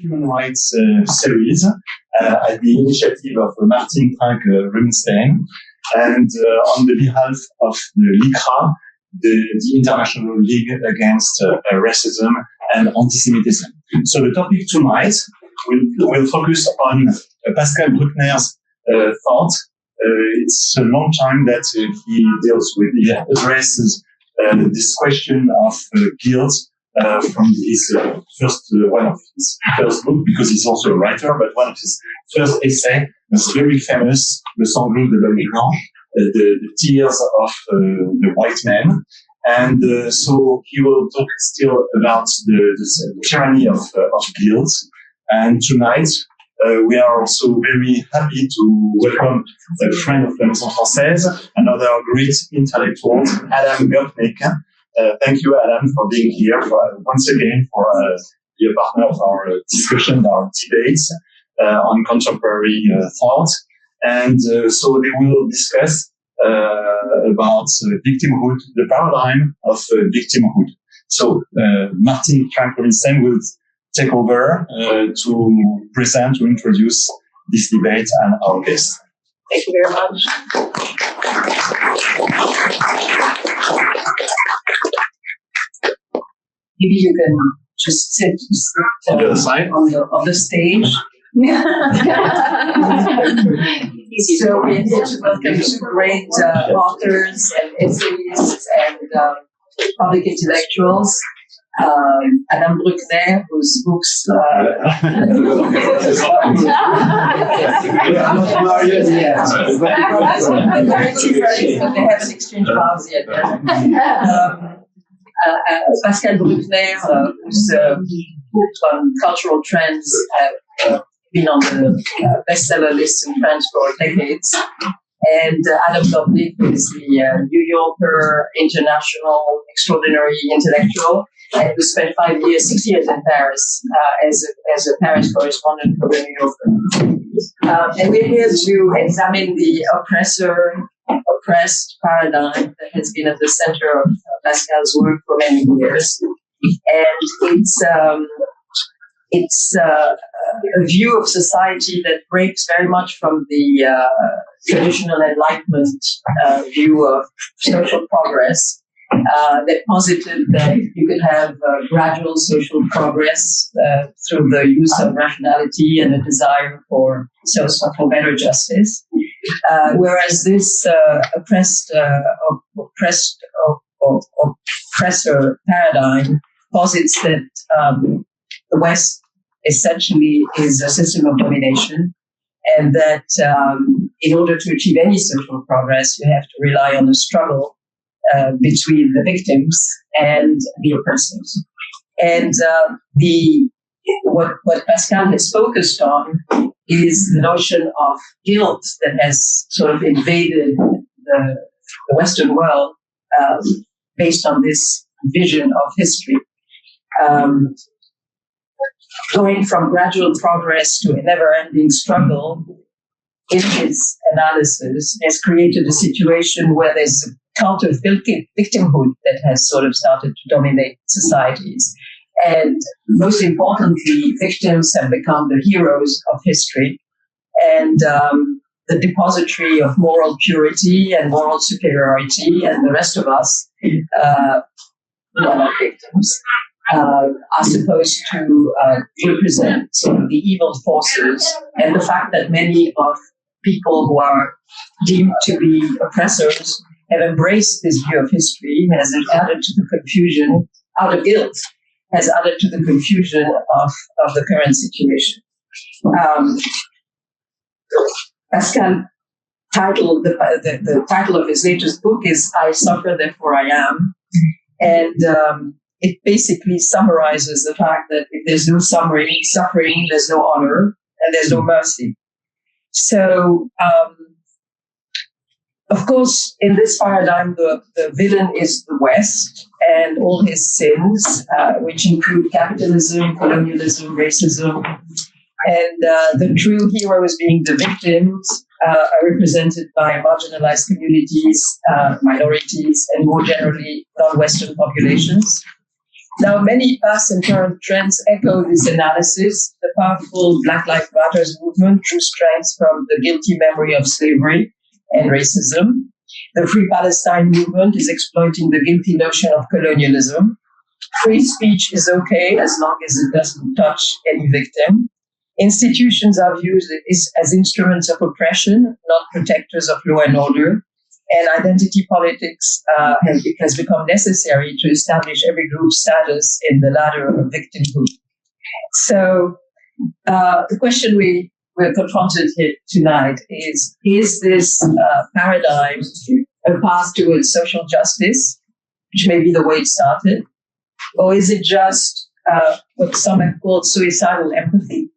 human rights series at the initiative of Martin Frank Rubinstein, and on the behalf of the LICRA, the International League Against Racism and Antisemitism. So the topic tonight will focus on Pascal Bruckner's thought. It's a long time that he deals with, he addresses this question of guilt from his one of his first book, because he's also a writer, but one of his first essay was very famous, Le Sanglot de l'homme blanc, the tears of the white man. And so he will talk still about the tyranny of guilt. And tonight, we are also very happy to welcome a friend of La Maison Française, another great intellectual, Adam Gopnik. Thank you, Adam, for being here once again for be a partner of our discussion, our debates on contemporary thought. And so they will discuss about victimhood, the paradigm of victimhood. So Martin Frank Rubinstein will take over to present, to introduce this debate and our guests. Thank you very much. Maybe you can just sit on the other side, on the stage. So we're here to welcome two great authors and essayists and public intellectuals. Adam Bruckner, whose books they haven't exchanged files yet. Pascal Bruckner, whose book on cultural trends been on the bestseller list in France for decades. And Adam Gopnik, who is the New Yorker international extraordinary intellectual, and who spent 6 years in Paris as a Paris correspondent for the New Yorker. And we're here to examine the oppressed paradigm that has been at the center of Pascal's work for many years. And it's a view of society that breaks very much from the traditional Enlightenment view of social progress, that posited that you could have gradual social progress through the use of rationality and a desire for better justice, whereas this oppressor paradigm posits that the West essentially is a system of domination, and that in order to achieve any social progress, you have to rely on a struggle between the victims and the oppressors. And what Pascal has focused on is the notion of guilt that has sort of invaded the Western world based on this vision of history. Going from gradual progress to a never-ending struggle, in his analysis, has created a situation where there's a cult of victimhood that has sort of started to dominate societies. And most importantly, victims have become the heroes of history and the depository of moral purity and moral superiority, and the rest of us, who are not victims, are supposed to represent the evil forces, and the fact that many of people who are deemed to be oppressors have embraced this view of history has added to the confusion, out of guilt, has added to the confusion of the current situation. Pascal titled the title of his latest book is "I Suffer, Therefore I Am," and it basically summarizes the fact that if there's no suffering, there's no honor, and there's no mercy. So, of course, in this paradigm, the villain is the West and all his sins, which include capitalism, colonialism, racism. And the true heroes being the victims are represented by marginalized communities, minorities, and more generally, non-Western populations. Now, many past and current trends echo this analysis. The powerful Black Lives Matter movement drew strength from the guilty memory of slavery and racism. The Free Palestine movement is exploiting the guilty notion of colonialism. Free speech is okay as long as it doesn't touch any victim. Institutions are viewed as instruments of oppression, not protectors of law and order. And identity politics has become necessary to establish every group's status in the ladder of victimhood. So the question we're confronted here tonight is this paradigm a path towards social justice, which may be the way it started, or is it just what some have called suicidal empathy?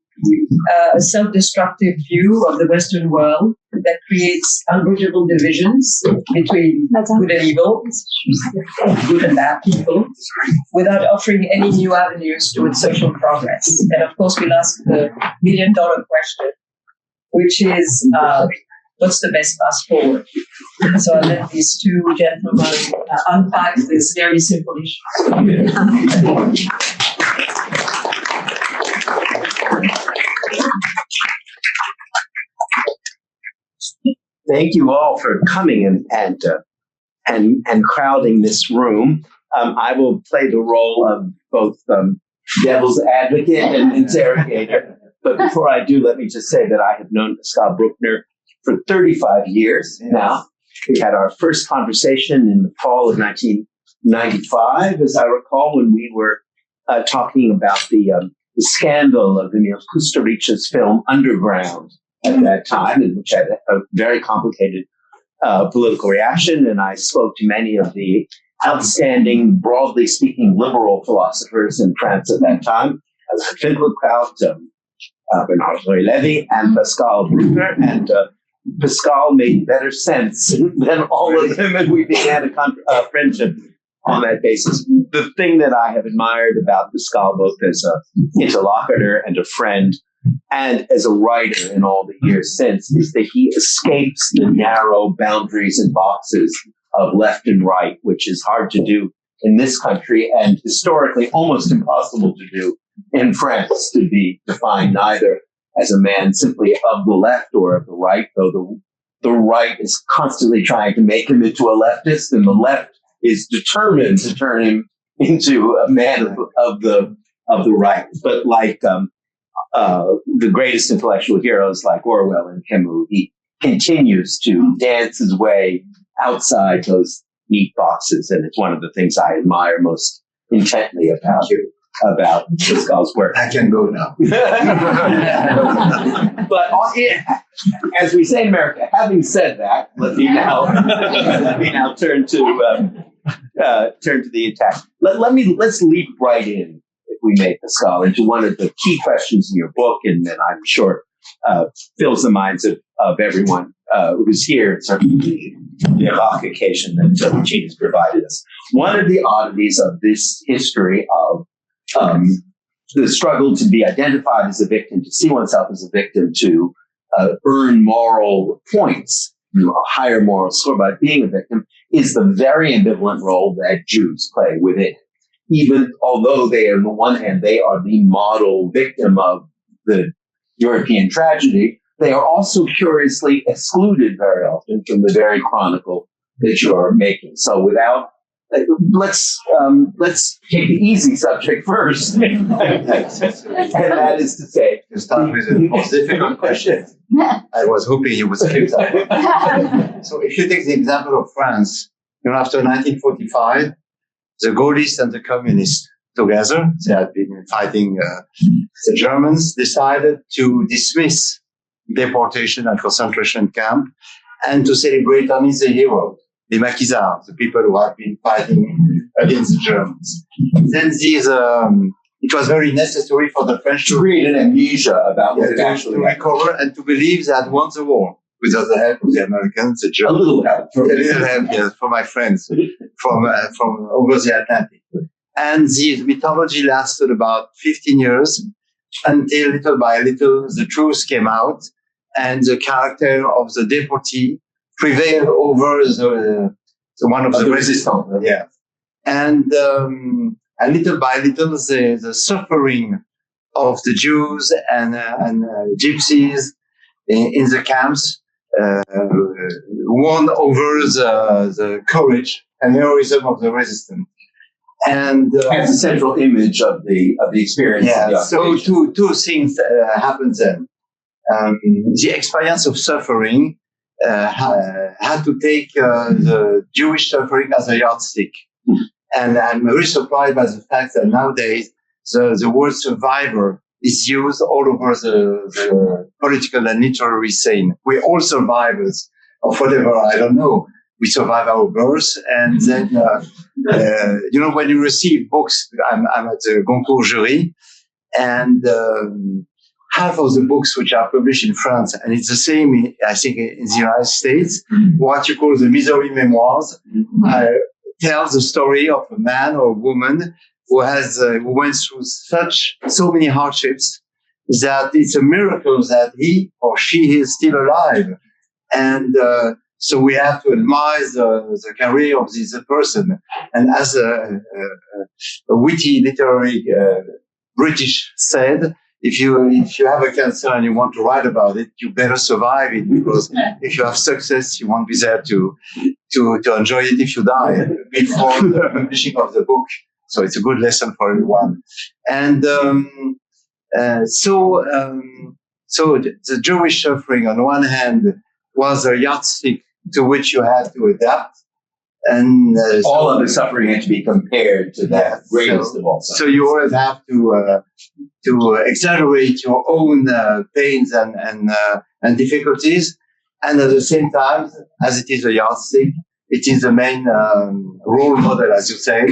A self-destructive view of the Western world that creates unbridgeable divisions between good and evil, good and bad people, without offering any new avenues towards social progress. And of course, we'll ask the million-dollar question, which is, what's the best path forward? So I'll let these two gentlemen unpack this very simple issue. Thank you all for coming and crowding this room. I will play the role of both devil's advocate and interrogator. But before I do, let me just say that I have known Pascal Bruckner for 35 years now. We had our first conversation in the fall of 1995, as I recall, when we were talking about the scandal of Emil Kusturic's film Underground at that time, in which had a very complicated political reaction. And I spoke to many of the outstanding, broadly speaking, liberal philosophers in France at that time, Finkelkraut, Bernard Levy, and Pascal Bruckner. And Pascal made better sense than all of them, and we began a friendship on that basis. The thing that I have admired about Pascal, both as an interlocutor and a friend, and as a writer in all the years since, is that he escapes the narrow boundaries and boxes of left and right, which is hard to do in this country and historically almost impossible to do in France, to be defined neither as a man simply of the left or of the right, though the right is constantly trying to make him into a leftist, and the left is determined to turn him into a man of the right. But like the greatest intellectual heroes like Orwell and Camus, he continues to dance his way outside those neat boxes, and it's one of the things I admire most intently about Pascal's work. I can go now. But as we say in America, having said that, let me now turn to the attack. Let's leap right in, if we may, Pascal, into one of the key questions in your book, and that I'm sure fills the minds of everyone who's here, certainly the evocation that Regina has provided us. One of the oddities of this history of the struggle to be identified as a victim, to see oneself as a victim, to earn moral points, a higher moral score by being a victim, is the very ambivalent role that Jews play within it. Even although they, on the one hand, they are the model victim of the European tragedy, they are also curiously excluded very often from the very chronicle that you're making. So let's take the easy subject first, and that is to say, To start with the most difficult question. I was hoping you would skip that. So if you take the example of France, after 1945, the Gaullists and the communists together, they had been fighting the Germans, decided to dismiss deportation and concentration camp and to celebrate only the heroes, the maquisards, the people who had been fighting against the Germans. Then it was very necessary for the French to create an amnesia about what it actually to recover and to believe they had won the war without the help of the Americans, the Germans. A little help. Yes, for my friends from over the Atlantic. And the mythology lasted about 15 years until little by little the truth came out and the character of the deportee prevailed over the one of the resistance. Yeah. And and little by little, the suffering of the Jews and gypsies in the camps won over the courage and heroism of the resistance. And as a central image of the experience. Yeah. So two things happened then. The experience of suffering had to take the Jewish suffering as a yardstick. And I'm very surprised by the fact that nowadays the word survivor is used all over the political and literary scene. We're all survivors of whatever, I don't know. We survive our birth, and then, when you receive books, I'm at the Goncourt jury, and half of the books which are published in France, and it's the same, I think, in the United States, what you call the misery memoirs, tells the story of a man or a woman who went through so many hardships that it's a miracle that he or she is still alive. And so we have to admire the career of this person. And as a witty literary British said, if you have a cancer and you want to write about it, you better survive it, because if you have success, you won't be there to enjoy it if you die before the publishing of the book. So it's a good lesson for everyone. And so the Jewish suffering on one hand was a yardstick to which you had to adapt. And all of the suffering had to be compared to that greatest of all. So you always have to exaggerate your own pains and difficulties, and at the same time, as it is a yardstick, it is the main role model, as you say,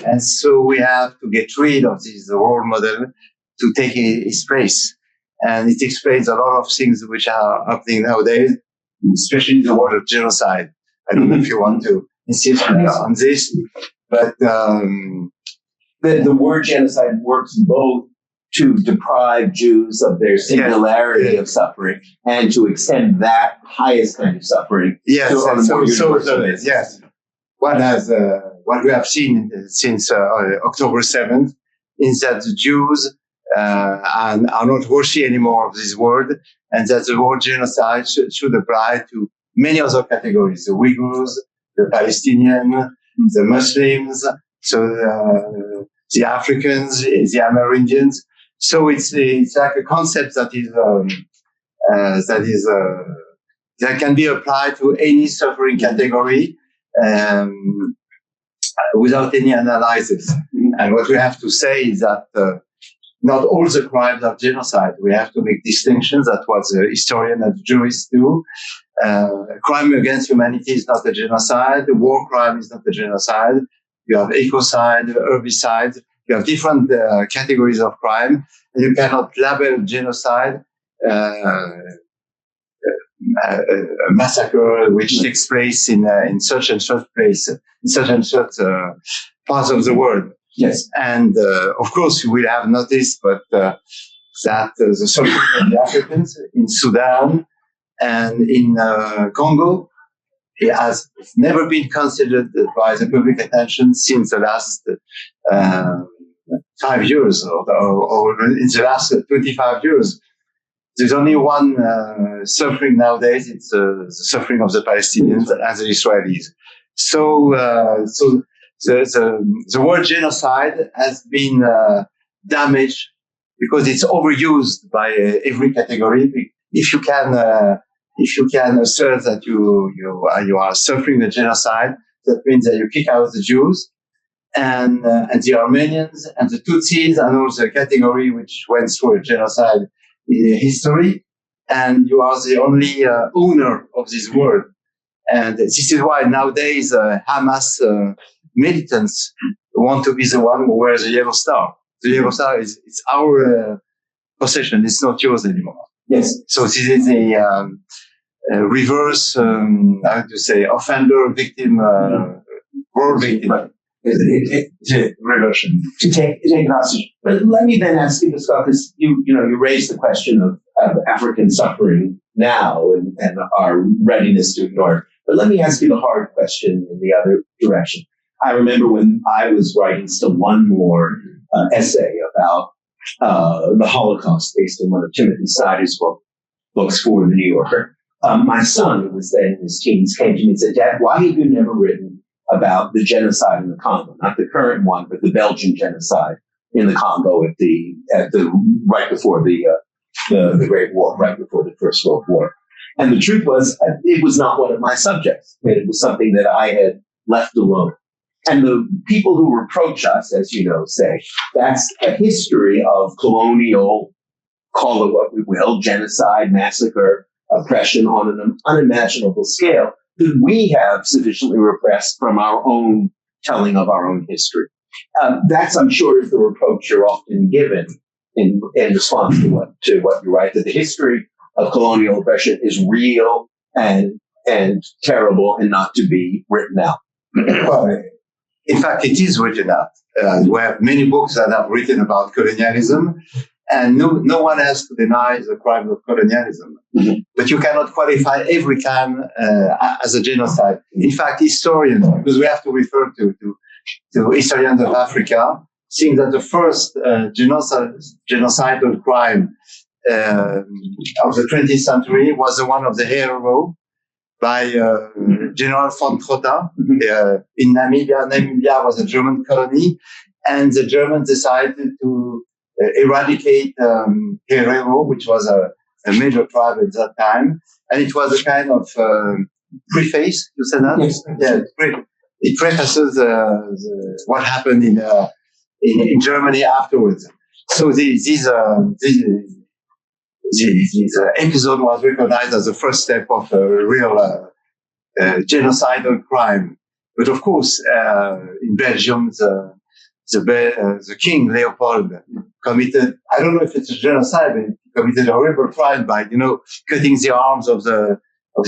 and so we have to get rid of this role model to take its place, and it explains a lot of things which are happening nowadays, especially the word of genocide. I don't know if you want to insist on this, but the word genocide works both to deprive Jews of their singularity of suffering and to extend that highest kind of suffering to on a more universal basis. Yes. What we have seen since October 7th is that the Jews are not worthy anymore of this word, and that the word genocide should apply to many other categories: the Uyghurs, the Palestinians, the Muslims, so the Africans, the Amerindians. So it's like a concept that can be applied to any suffering category without any analysis. And what we have to say is that not all the crimes are genocide. We have to make distinctions. That's what the historian and the jurists do. Crime against humanity is not a genocide. War crime is not a genocide. You have ecocide, herbicide. You have different categories of crime, and you cannot label genocide a massacre which takes place in such and such place, in such and such parts of the world. Yes, and of course you will have noticed, but that the suffering of the Africans in Sudan and in Congo, it has never been considered by the public attention since the last 5 years or in the last 25 years. There's only one suffering nowadays. It's the suffering of the Palestinians and the Israelis. So the word genocide has been damaged because it's overused by every category. If you can assert that you are suffering the genocide, that means that you kick out the Jews and the Armenians and the Tutsis and all the category which went through a genocide in history, and you are the only owner of this word. And this is why nowadays Hamas militants want to be the one who wears the yellow star. The yellow star it's our possession. It's not yours anymore. Yes. So this is a reverse, how to say, offender victim role victim. Right. Reversion to take hostage. But let me then ask you, Pascal, because you raised the question of African suffering now and our readiness to ignore it. But let me ask you the hard question in the other direction. I remember when I was writing still one more essay about the Holocaust based on one of Timothy Snyder's books for the New Yorker. My son, who was then in his teens, came to me and said, "Dad, why have you never written about the genocide in the Congo? Not the current one, but the Belgian genocide in the Congo right before the Great War, right before the First World War." And the truth was, it was not one of my subjects. It was something that I had left alone. And the people who reproach us, as you know, say that's a history of colonial, call it what we will, genocide, massacre, oppression on an unimaginable scale that we have sufficiently repressed from our own telling of our own history. That's, I'm sure, is the reproach you're often given in response to what you write, that the history of colonial oppression is real and terrible and not to be written out. Well, in fact, it is written out. We have many books that have written about colonialism, and no one has to deny the crime of colonialism. Mm-hmm. But you cannot qualify every time as a genocide. In fact, historians, because we have to refer to historians of Africa, think that the first genocidal crime of the 20th century was the one of the Herero by General von Trotta in Namibia. Namibia was a German colony, and the Germans decided to eradicate Herero, which was a major tribe at that time. And it was a kind of preface, you said that? Yes. Yeah, it prefaces what happened in Germany afterwards. So this episode was recognized as the first step of a real genocidal crime. But of course, in Belgium, the King Leopold committed, I don't know if it's a genocide, but he committed a horrible crime by, cutting the arms of the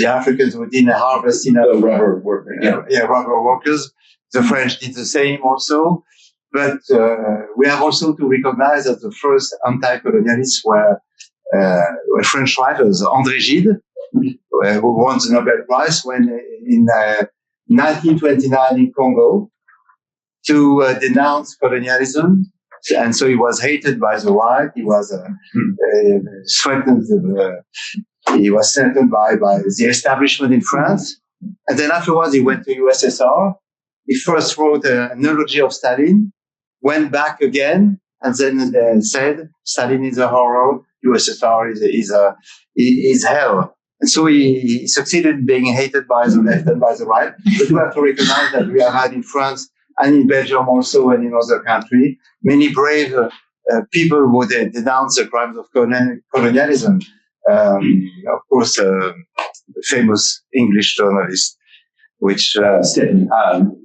Africans who didn't harvest rubber workers. Rubber workers. The French did the same also. But we have also to recognize that the first anti-colonialists were French writers, André Gide, who won the Nobel Prize when in 1929 in Congo to denounce colonialism. And so he was hated by the right. He was threatened. He was threatened by the establishment in France. And then afterwards, he went to USSR. He first wrote an eulogy of Stalin, went back again, and then said, Stalin is a horror, USSR is hell. And so he succeeded in being hated by the left and by the right. But we have to recognize that we have had in France and in Belgium also and in other countries many brave people who denounce the crimes of colonialism. Of course, the famous English journalist, which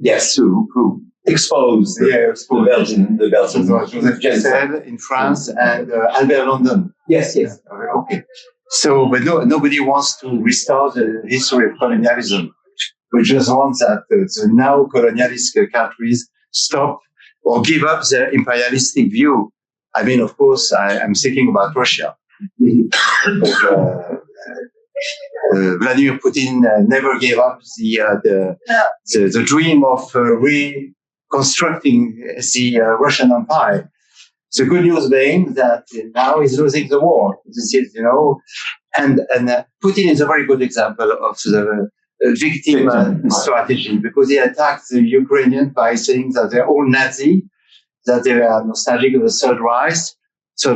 yes, who exposed the Belgian. Joseph Kessel in France and Albert London. Yes. Okay. So, but nobody wants to restart the history of colonialism. We just want that the now colonialist countries stop or give up their imperialistic view. I mean, of course, I'm thinking about Russia. But, Vladimir Putin never gave up the dream of reconstructing the Russian Empire. The good news being that now he's losing the war. This is, and Putin is a very good example of the victim strategy, because he attacked the Ukrainians by saying that they're all Nazi, that they are nostalgic of the Third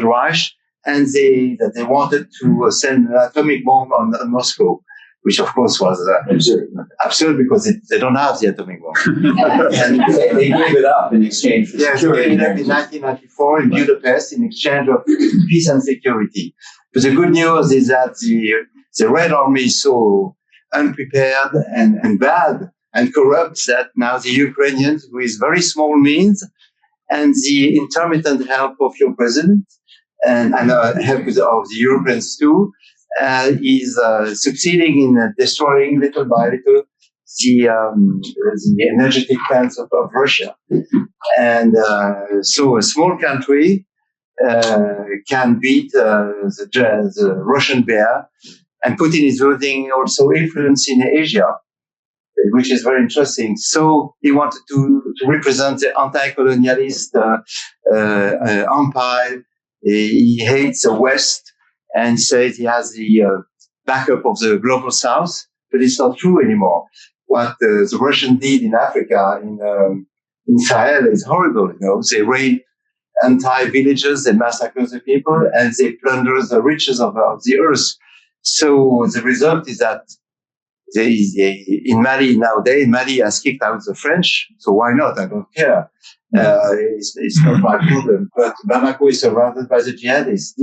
Reich, and that they wanted to send an atomic bomb on Moscow, which of course was absurd because they don't have the atomic bomb. And they gave it up in exchange for security. They gave it up in 1994 in Budapest in exchange of peace and security. But the good news is that the Red Army is so unprepared and bad and corrupt that now the Ukrainians, with very small means and the intermittent help of your president and help of the Europeans too, is succeeding in destroying little by little the energetic plants of Russia. And so a small country can beat the Russian bear. And Putin is building also influence in Asia. which is very interesting. So he wanted to represent the anti-colonialist empire. He hates the West and says he has the backup of the global South, but it's not true anymore. What the Russians did in Africa, in Sahel, is horrible. They raid entire villages, they massacre the people, and they plunder the riches of the earth. So the result is that in Mali nowadays, Mali has kicked out the French, so why not? I don't care. It's not my problem. But Bamako is surrounded by the jihadists.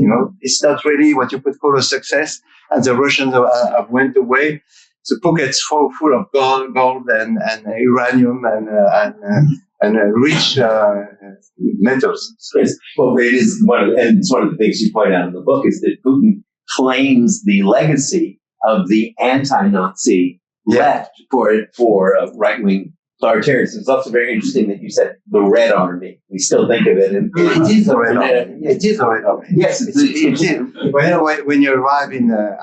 It's not really what you could call a success. And the Russians have went away. The pockets full of gold and uranium and rich metals. Yes. Well, it's one of the things you point out in the book is that Putin claims the legacy of the anti-Nazi left for right-wing authoritarians. It's also very interesting that you said the Red Army. We still think of it. It is the Red Army. It is the Red Army. Yes, it is. When you arrive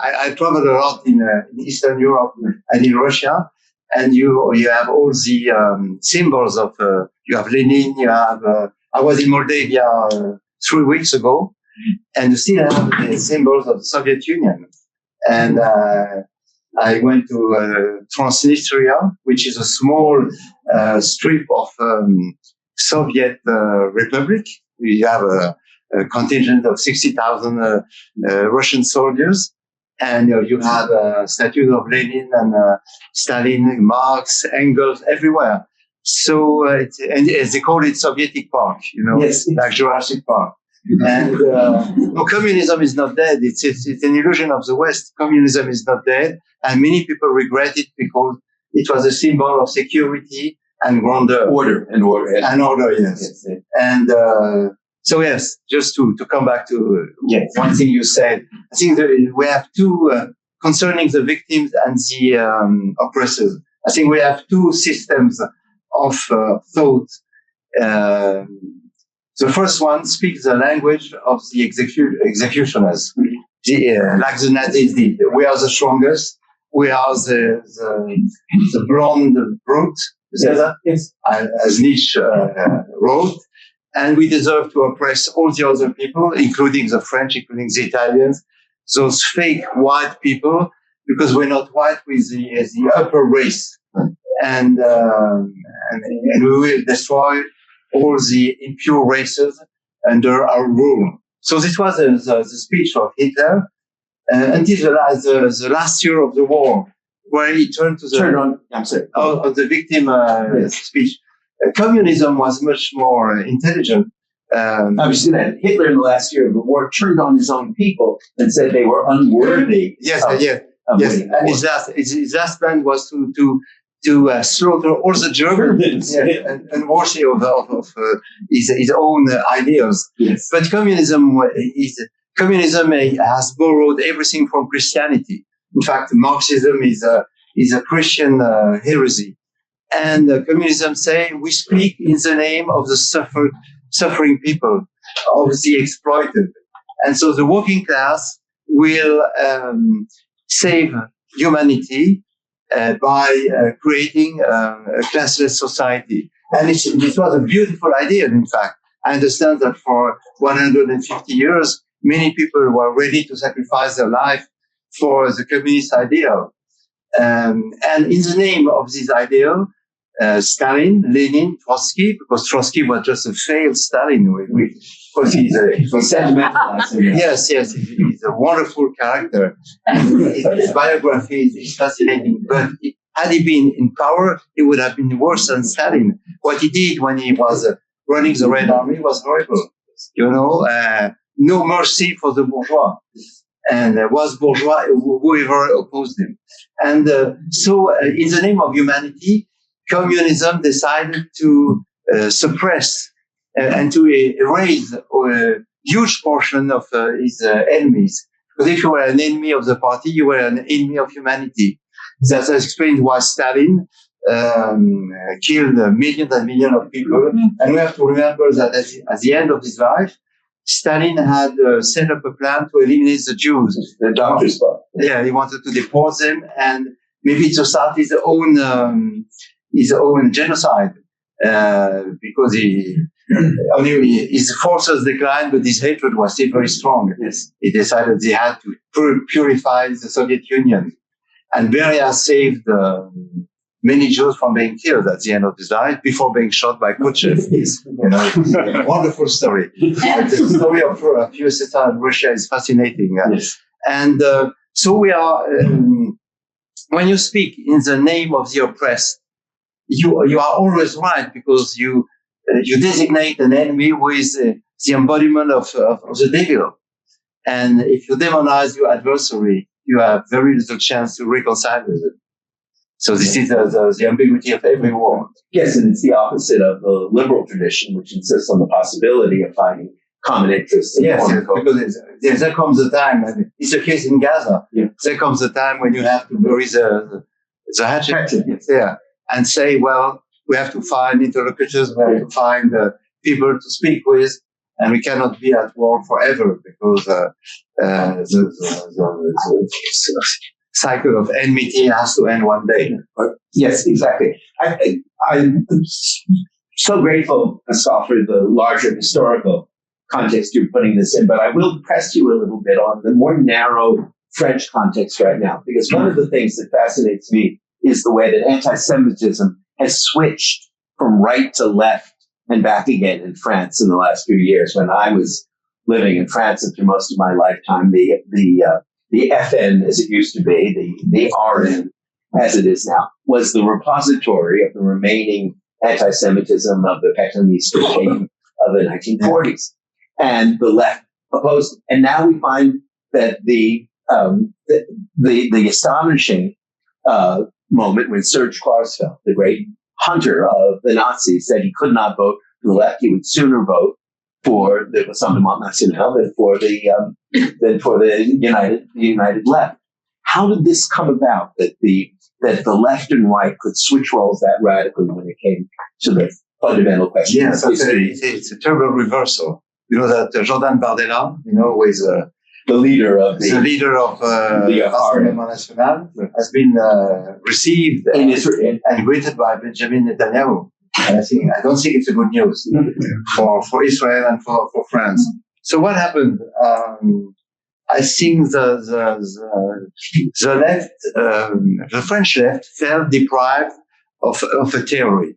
I traveled a lot in Eastern Europe and in Russia, and you have all the symbols of. You have Lenin. You have. I was in Moldavia 3 weeks ago, and you still have the symbols of the Soviet Union. And I went to Transnistria, which is a small strip of Soviet Republic. We have a contingent of 60,000 Russian soldiers. And you have statues of Lenin and Stalin, Marx, Engels, everywhere. So, and they call it Sovietic Park, yes, like Jurassic Park. And no, communism is not dead. It's an illusion of the West. Communism is not dead, and many people regret it because it was a symbol of security and grandeur. Order. Yes. And so yes, just to come back to one thing you said, I think that we have two concerning the victims and the oppressors. I think we have two systems of thought. The first one speaks the language of the executioners, like the Nazis did. We are the strongest. We are the blonde brute, yes. As Nietzsche wrote, and we deserve to oppress all the other people, including the French, including the Italians, those fake white people, because we're not white with the upper race, and we will destroy all the impure races under our rule. So this was the speech of Hitler until the last year of the war, where he turned to the victim speech. Communism was much more intelligent. Obviously, that Hitler in the last year of the war turned on his own people and said they were unworthy. Yes. And his last plan was to slaughter all the Germans and worship of his own ideas. Yes. But communism has borrowed everything from Christianity. In fact, Marxism is a Christian heresy. And communism say we speak in the name of the suffering people, of the exploited. And so the working class will save humanity by creating a classless society. And this was a beautiful idea, in fact. I understand that for 150 years, many people were ready to sacrifice their life for the communist ideal. And in the name of this ideal, Stalin, Lenin, Trotsky, because Trotsky was just a failed Stalin, because he's sentimental. Yes, he's a wonderful character. His biography is fascinating. But had he been in power, he would have been worse than Stalin. What he did when he was running the Red Army was horrible. No mercy for the bourgeois. And there was bourgeois whoever opposed him. And so in the name of humanity, communism decided to suppress and to erase a huge portion of his enemies. Because if you were an enemy of the party, you were an enemy of humanity. That explains why Stalin killed millions and millions of people. And we have to remember that at the end of his life, Stalin had set up a plan to eliminate the Jews. The doctor's club. Yeah, he wanted to deport them and maybe to start his own genocide, because his forces declined, but his hatred was still very strong. Yes. He decided he had to purify the Soviet Union. And Beria saved many Jews from being killed at the end of his life before being shot by Khrushchev. It's a wonderful story. The story of USSR and Russia is fascinating. Yes. And so we are, when you speak in the name of the oppressed, you are always right, because you designate an enemy who is the embodiment of the devil. And if you demonize your adversary, you have very little chance to reconcile with it. So this is the ambiguity of every war. Yes, and it's the opposite of the liberal tradition, which insists on the possibility of finding common interests. Yes, because there comes a time, and it's a case in Gaza. Yeah. There comes a time when you have to bury the hatchet. Yes. Yeah, and say, well, we have to find interlocutors, we have to find people to speak with, and we cannot be at war forever, because the cycle of enmity has to end one day. Yes, exactly. I'm so grateful, Pascal, for the larger historical context you're putting this in, but I will press you a little bit on the more narrow French context right now, because one of the things that fascinates me is the way that anti-Semitism has switched from right to left and back again in France in the last few years. When I was living in France and through most of my lifetime, the FN, as it used to be, the RN, as it is now, was the repository of the remaining anti-Semitism of the Petaniste regime of the 1940s. And the left opposed it. And now we find that the astonishing moment when Serge Klarsfeld, the great hunter of the Nazis, said he could not vote for the left, he would sooner vote for the Rassemblement National than for the united left. How did this come about that the left and right could switch roles that radically when it came to the fundamental question? Yes, it's a terrible reversal. You know that Jordan Bardella, who is the leader of the Rassemblement National, has been received and greeted by Benjamin Netanyahu. And I don't think it's a good news for Israel and for France. So what happened? I think the left, the French left, felt deprived of a theory.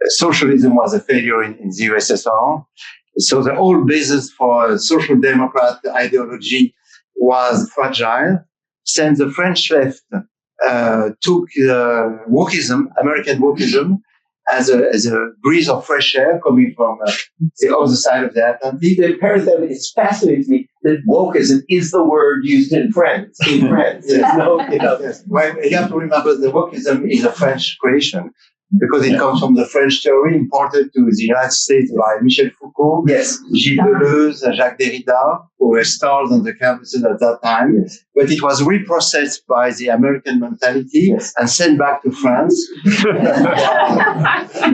Socialism was a failure in the USSR. So the whole basis for social democrat ideology was fragile. Since the French left took wokeism, American wokeism, as a breeze of fresh air coming from the other side of the Atlantic. The parenthetic, it fascinates me that wokeism is the word used in France. Yes. Yes. Well, you have to remember that wokeism is a French creation, because it comes from the French theory imported to the United States by Michel Foucault, yes, Gilles Deleuze, Jacques Derrida, who were stars on the campuses at that time. Yes. But it was reprocessed by the American mentality and sent back to France.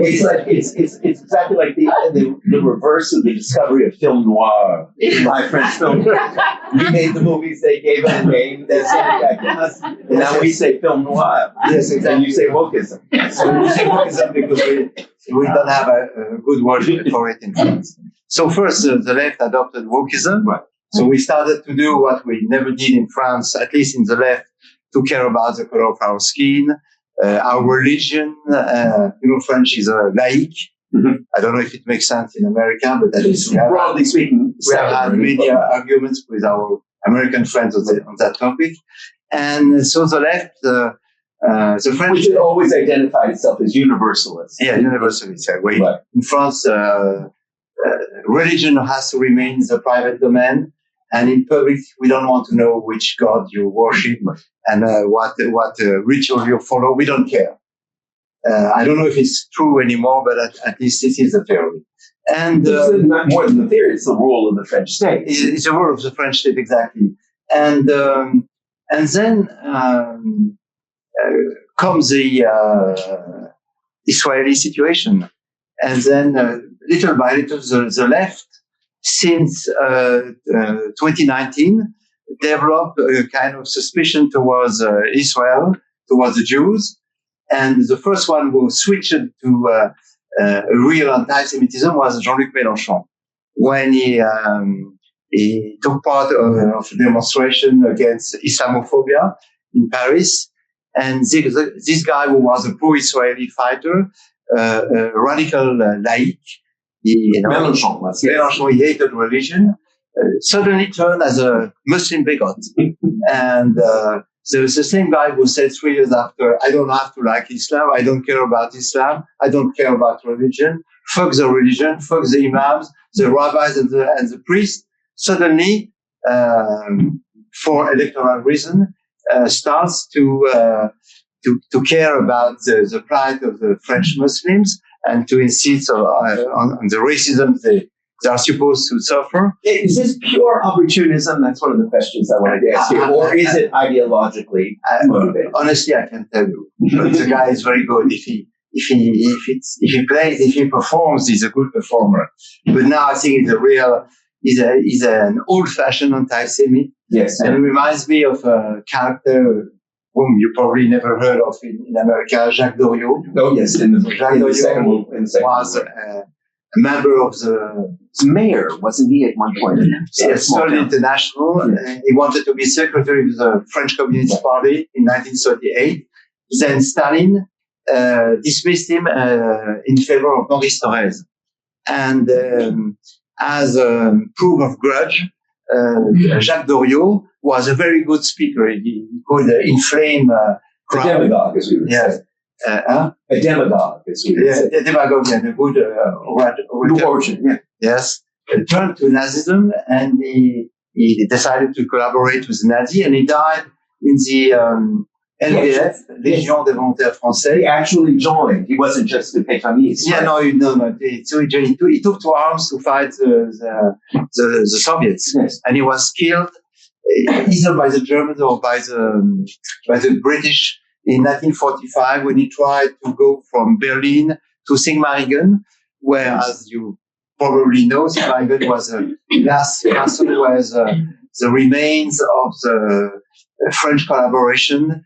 It's exactly like the reverse of the discovery of film noir by French film. We made the movies, they gave it a name, they sent it back to us, and now we say film noir. Yes, exactly. And you say wokeism. So we say wokeism because we don't have a good word for it in France. So first, the left adopted wokeism. Right. So we started to do what we never did in France, at least in the left, to care about the color of our skin, our religion. French is a laïque. Mm-hmm. I don't know if it makes sense in America, but at least broadly speaking, we have had many arguments with our American friends on that topic. And so the left, the French, which always identified itself as universalist. Yeah, universalist. Right. In France, religion has to remain the private domain, and in public, we don't want to know which god you worship and what ritual you follow. We don't care. I don't know if it's true anymore, but at least this is the theory. And not more than the theory; it's the rule of the French state. It's the rule of the French state, exactly. And then comes the Israeli situation, and then little by little, the left, since 2019, developed a kind of suspicion towards Israel, towards the Jews. And the first one who switched to a real anti-Semitism was Jean-Luc Mélenchon, when he took part of a demonstration against Islamophobia in Paris. And this guy, who was a pro-Israeli fighter, a radical laik, Mélenchon, he hated religion, suddenly turned as a Muslim bigot. And there's the same guy who said 3 years after, I don't have to like Islam, I don't care about Islam, I don't care about religion, fuck the religion, fuck the imams, the rabbis and the priests. Suddenly, for electoral reason, starts to care about the plight of the French Muslims and to insist on the racism they are supposed to suffer. Is this pure opportunism? That's one of the questions I wanted to ask you. Or is it ideologically motivated? Honestly, I can tell you. The guy is very good. If he plays, if he performs, he's a good performer. But now I think he's an old-fashioned anti-Semite. Yes. And it reminds me of a character whom you probably never heard of in America, Jacques Doriot. Oh, yes. Jacques Doriot was a member of the mayor, wasn't he, at one point? Yes, Third International. He wanted to be secretary of the French Communist Party in 1938. Then Stalin dismissed him in favor of Maurice Thorez. And as a proof of grudge, Jacques Doriot was a very good speaker. He could inflame crowd. A demagogue, as we would say. A demagogue, as we would say. A demagogue, yeah, a good orator. Yeah. Yes. Turned to Nazism, and he decided to collaborate with Nazi, and he died in the LVF, Légion des Volontaires Français. He actually joined. He wasn't just a pétainiste. Yeah, right? No. So he took to arms to fight the Soviets, yes. And he was killed either by the Germans or by the British in 1945 when he tried to go from Berlin to Sigmaringen, where, as you probably know, Sigmaringen was a last castle where the remains of the French collaboration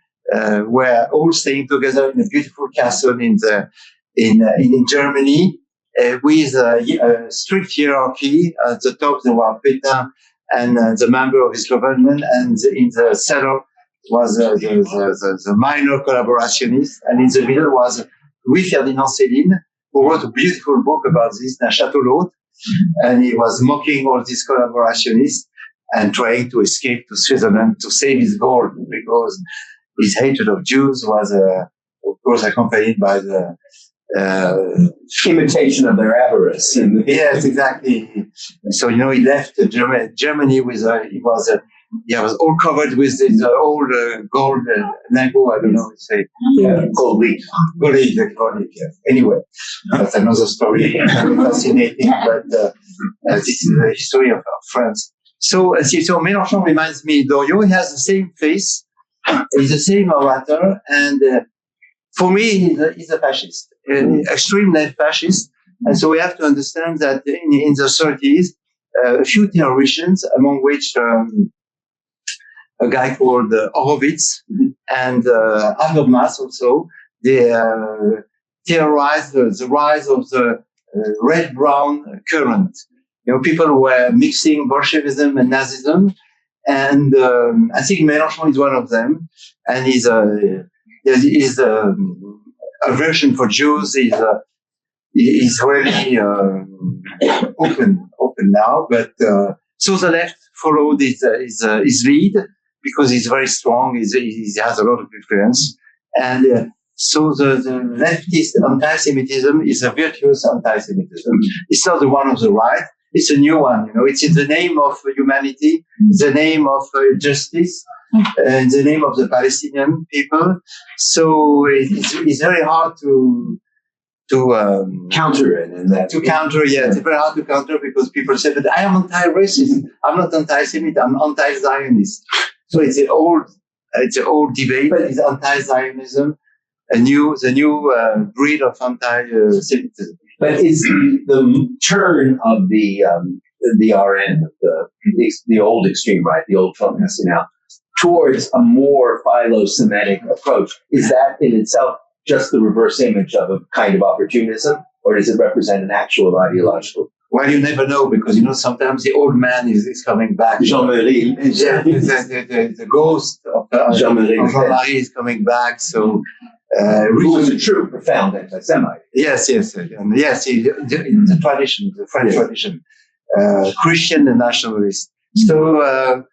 were all staying together in a beautiful castle in Germany with a strict hierarchy. At the top there were Pétain and the member of his government, and in the cellar was the minor collaborationist, and in the middle was Louis Ferdinand Céline, who wrote a beautiful book about this, La Château l'Hôte, and he was mocking all these collaborationists and trying to escape to Switzerland to save his gold, because his hatred of Jews was, of course, accompanied by the imitation of their avarice. Yes, exactly. So, he left Germany with he was all covered with this old gold lingot, I don't know how to say. Gold leaf. Gold leaf, yeah. Anyway, that's another story. Fascinating, but this is the history of France. So Mélenchon reminds me, Doriot, he has the same face, he's the same orator, and for me, he's a fascist, extreme left fascist. And so we have to understand that in the 30s, a few theologians, among which a guy called Horowitz and Habermas also, they theorized the rise of the red-brown current. People were mixing Bolshevism and Nazism, and I think Mélenchon is one of them. And his aversion for Jews is really open now. But so the left followed his lead because he's very strong. He has a lot of influence, and so the leftist anti-Semitism is a virtuous anti-Semitism. It's not the one of the right. It's a new one, It's in the name of humanity, the name of justice, in the name of the Palestinian people. So it's very hard to counter it, and that to counter. Yeah, it's very hard to counter because people say that I am anti-racist. I'm not anti-Semite. I'm anti-Zionist. So it's an old debate. But it's anti-Zionism, the new breed of anti-Semitism. But is the turn of the RN, the old extreme right, the old Trump now, towards a more philo-Semitic approach. Is that in itself just the reverse image of a kind of opportunism, or does it represent an actual ideological? Well, you never know, because, sometimes the old man is coming back. Jean-Marie. The ghost of Jean-Marie is coming back. So, who was a true, profound anti-Semite. Yes. And yes, the tradition, the French tradition, Christian nationalist. So,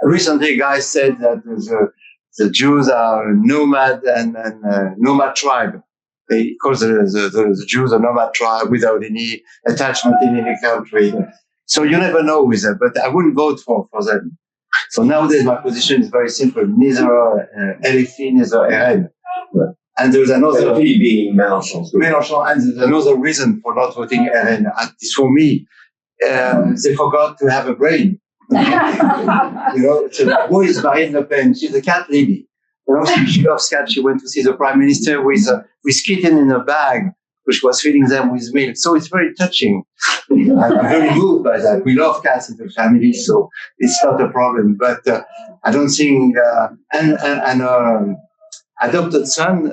recently a guy said that the Jews are nomad and nomad tribe. He calls the Jews a nomad tribe without any attachment in any country. So you never know with that, but I wouldn't vote for them. So nowadays my position is very simple. Neither LFI, neither RN. And there's another... LFI being Mélenchon. And there's another reason for not voting RN. At least for me, they forgot to have a brain. So who is Marine Le Pen? She's a cat lady. She loves cats. She went to see the prime minister with kitten in a bag, which was feeding them with milk. So it's very touching. I'm very moved by that. We love cats in the family, so it's not a problem. But I don't think and adopted son,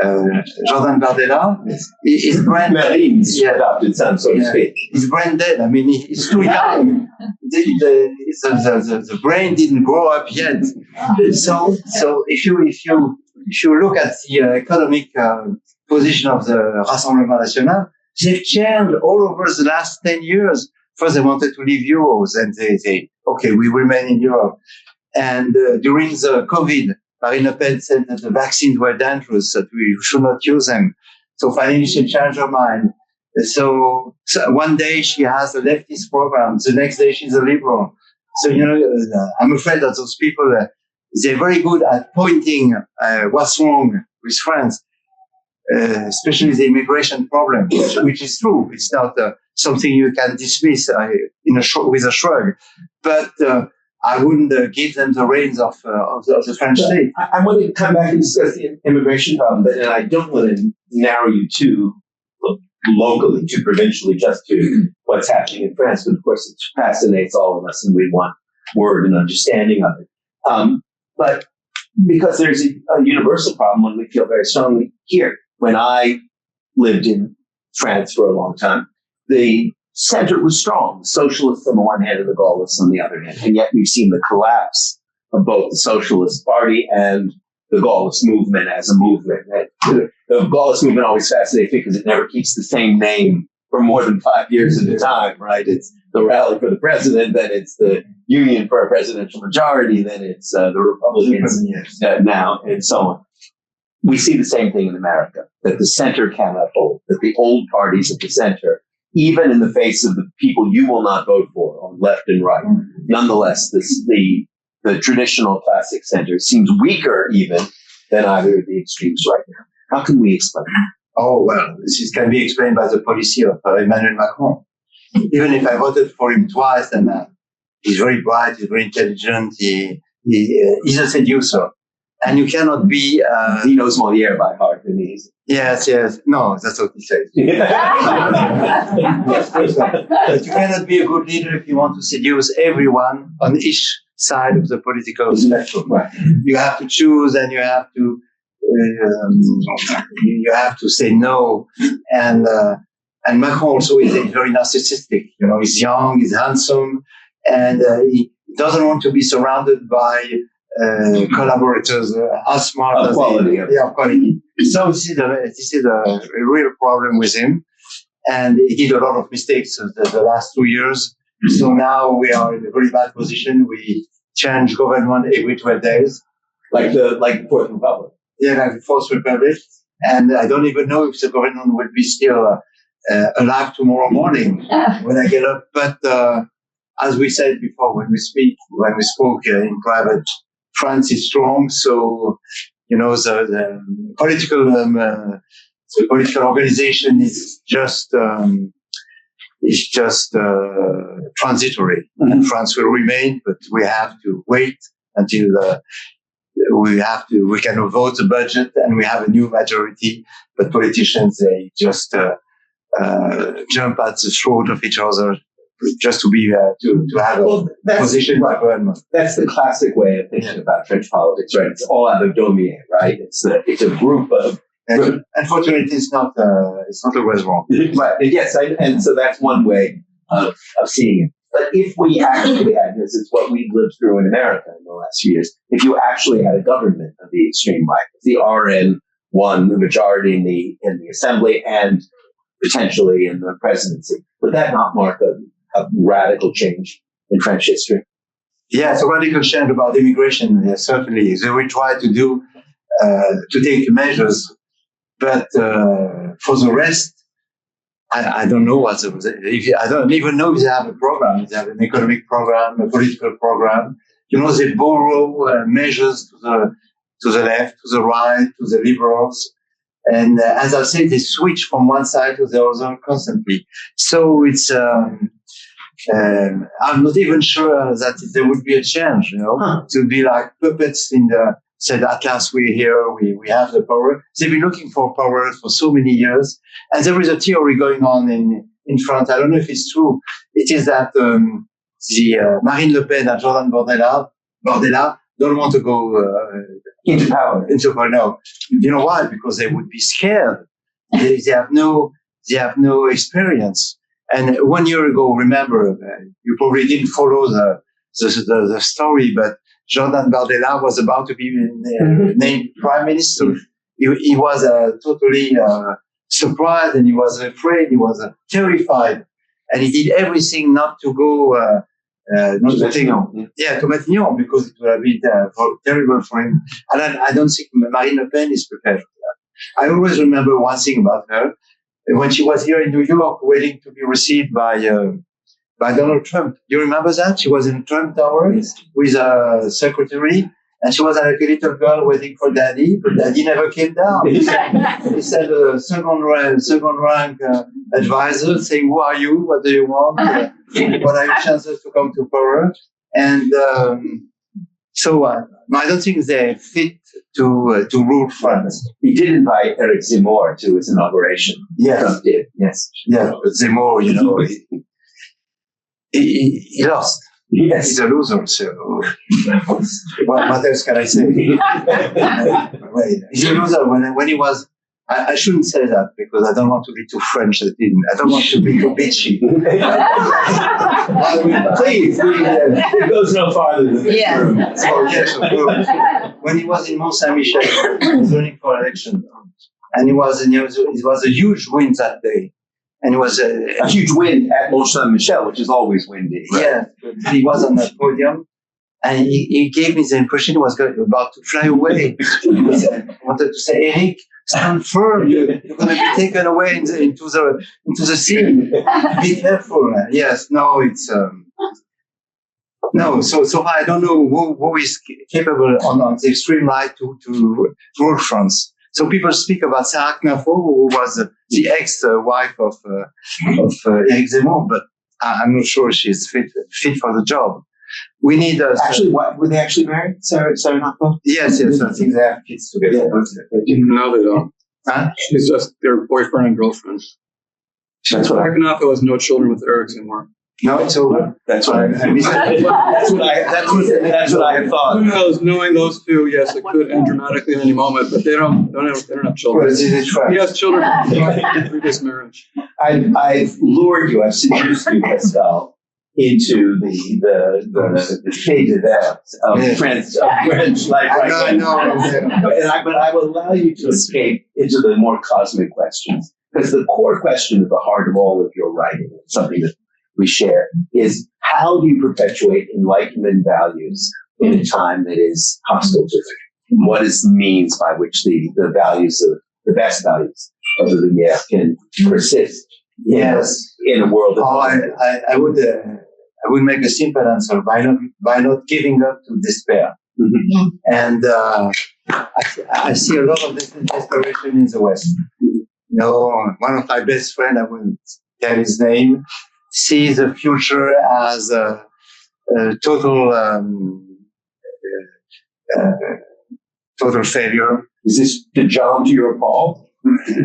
Jordan Bardella, is brain Marine's adopted son, so to speak. He's brain dead. I mean, he's too young. The brain didn't grow up yet. So if you look at the economic position of the Rassemblement National, they've changed all over the last 10 years. First, they wanted to leave euros, and they okay, we remain in Europe. And during the COVID, Marine Le Pen said that the vaccines were dangerous, that we should not use them. So finally, she changed her mind. So one day she has a leftist program, the next day she's a liberal. So, I'm afraid that those people, they're very good at pointing what's wrong with France, especially the immigration problem, which is true. It's not something you can dismiss with a shrug. But I wouldn't give them the reins of the French state. I want to come back and discuss the immigration problem, but I don't want to narrow you too locally, too provincially, just to what's happening in France. But of course, it fascinates all of us, and we want word and understanding of it. But because there's a universal problem, and we feel very strongly here. When I lived in France for a long time, the center was strong, socialists on the one hand and the Gaullists on the other hand. And yet we've seen the collapse of both the Socialist Party and the Gaullist movement as a movement. The Gaullist movement always fascinates me because it never keeps the same name for more than 5 years at a time, right? It's the Rally for the President, then it's the Union for a Presidential Majority, then it's the Republicans now, and so on. We see the same thing in America, that the center cannot hold, that the old parties at the center, even in the face of the people you will not vote for on left and right, nonetheless, the traditional classic center seems weaker even than either of the extremes right now. How can we explain that? Oh, well, this can be explained by the policy of Emmanuel Macron. Even if I voted for him twice, and he's very bright, he's very intelligent, he's a seducer. And you cannot be... he knows Molière by heart, and he's... Yes. No, that's what he says. But you cannot be a good leader if you want to seduce everyone on each side of the political spectrum. Right. You have to choose, and you have to say no. And Macron also is very narcissistic. He's young, he's handsome, and he doesn't want to be surrounded by collaborators as smart as quality. Quality. So this is a real problem with him, and he did a lot of mistakes the last 2 years. So now we are in a very bad position. We change government every 12 days, like the Fourth Republic. Yeah, like the Fourth Republic, and I don't even know if the government will be still alive tomorrow morning when I get up. But as we said before, when we spoke in private, France is strong, so the political organization is just transitory, and France will remain. But we have to wait until we can vote the budget and we have a new majority. But politicians, they just jump at the throat of each other just to be to have a position of government. That's the classic way of thinking about French politics, right? It's all out of damier, right? It's a group of. Unfortunately, it's not always wrong. Right. Yes, and so that's one way of seeing it. But if we actually had this, it's what we've lived through in America in the last few years. If you actually had a government of the extreme right, if the RN won the majority in the assembly and potentially in the presidency, would that not mark a radical change in French history? Yeah, it's a radical change about immigration. Yeah, certainly, they will try to do to take measures, but for the rest, I don't know what. I don't even know if they have a program. If they have an economic program, a political program. You know, they borrow measures to the left, to the right, to the liberals. And as I said, they switch from one side to the other constantly. So it's, I'm not even sure that there would be a change, you know, to be like puppets in said, at last we're here, we have the power. They've been looking for power for so many years. And there is a theory going on in France. I don't know if it's true. It is that, Marine Le Pen and Jordan Bardella don't want to go, Into power. No. You know why? Because they would be scared. They have no experience. And 1 year ago, remember, you probably didn't follow the story, but Jordan Bardella was about to be named prime minister. He was totally surprised, and he was afraid. He was terrified, and he did everything not to go. To Matignon, because it would have been terrible for him. And I don't think Marine Le Pen is prepared for that. I always remember one thing about her. When she was here in New York, waiting to be received by Donald Trump. You remember that? She was in Trump Tower with a secretary, and she was like a little girl waiting for Daddy, but Daddy never came down. He said a second rank advisor saying, "Who are you? What do you want? What are your chances to come to power?" And so I don't think they're fit to rule France. He did invite Eric Zemmour to his inauguration. Yes. Trump did. Yes. Yeah, but Zemmour, you know, he lost. Yes. He's a loser, so what else can I say? He's a loser when he was. I shouldn't say that because I don't want to be too French. I don't want to be too bitchy. Please, it goes no farther than this. Yeah. So yes, of course. When he was in Mont Saint Michel, he was running for election, and it was a huge win that day. And it was a huge win at Mont Saint Michel, which is always windy. Right? Yeah, but he was on the podium, and he gave me the impression he was about to fly away. He wanted to say, "Eric, stand firm. You're going to be taken away into the sea. Be careful." Yes, no, it's no. So I don't know who is capable on the extreme right to rule France. So people speak about Sarah Knafo, who was the ex-wife of Eric Zemmour, but I'm not sure she's fit for the job. We need actually. What were they actually married? Sarah Knafo? Yes. I think they have kids together. No, they don't. Huh? She's just their boyfriend and girlfriend. That's what Knafo has no children with Eric anymore. No, it's over. That's what I had thought. Who knows? Knowing those two, yes, it could end dramatically in any moment, but they don't have children. Well, he has children from previous marriage. I've lured you. I've seduced you, Pascal, into the shade of that of French life right now. But I will allow you to escape into the more cosmic questions, because the core question at the heart of all of your writing, something that we share, is how do you perpetuate Enlightenment values in a time that is hostile to them? What is the means by which the values of the best values of the Lumière can persist? Yes, in a world of I would make a simple answer by not giving up to despair. Mm-hmm. And I see a lot of desperation in the West. You know, one of my best friends, I wouldn't tell his name, sees the future as a total failure. Is this the John to your Paul?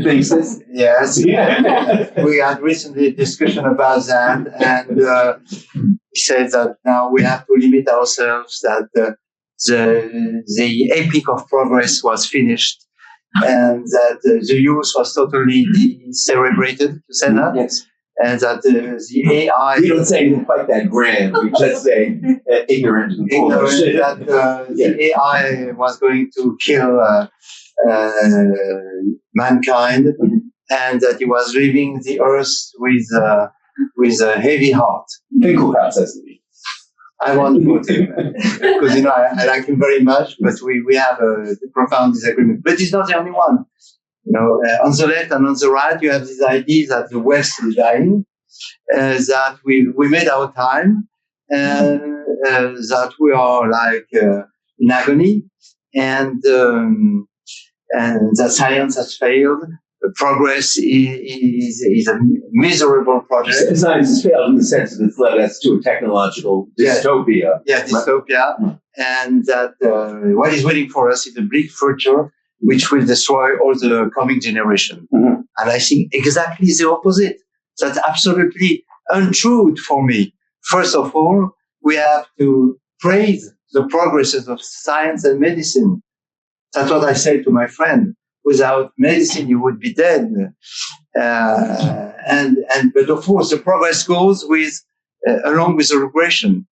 basis. Yes. Yeah. We had recently a discussion about that, and he said that now we have to limit ourselves, that the epic of progress was finished, and that the youth was totally celebrated, you said that? Yes. And that the AI... We don't say anything quite that grand. We just say ignorant and foolish. that the AI was going to kill mankind, and that he was leaving the earth with a heavy heart. Finkelkraut says to me. I won't go to him because I like him very much, but we have a profound disagreement. But he's not the only one. On the left and on the right, you have this idea that the West is dying, that we made our time, that we are like in agony, and that science has failed. The progress is a miserable project. Science has failed in the sense that it's led us to a technological dystopia. Yeah, dystopia. And that what is waiting for us is a bleak future which will destroy all the coming generation. Mm-hmm. And I think exactly the opposite. That's absolutely untrue for me. First of all, we have to praise the progresses of science and medicine. That's what I say to my friend. Without medicine, you would be dead. But of course, the progress goes along with the regression.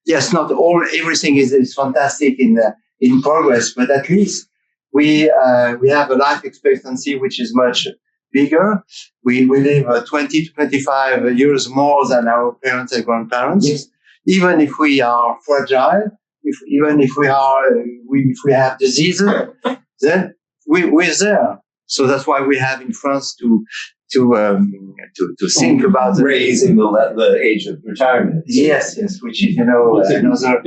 Yes, not everything is fantastic in progress, but at least we have a life expectancy which is much bigger. We live 20 to 25 years more than our parents and grandparents. Yes. Even if we are fragile, if we have diseases, then we're there. So that's why we have in France to think about raising the age of retirement. Yes, which is another.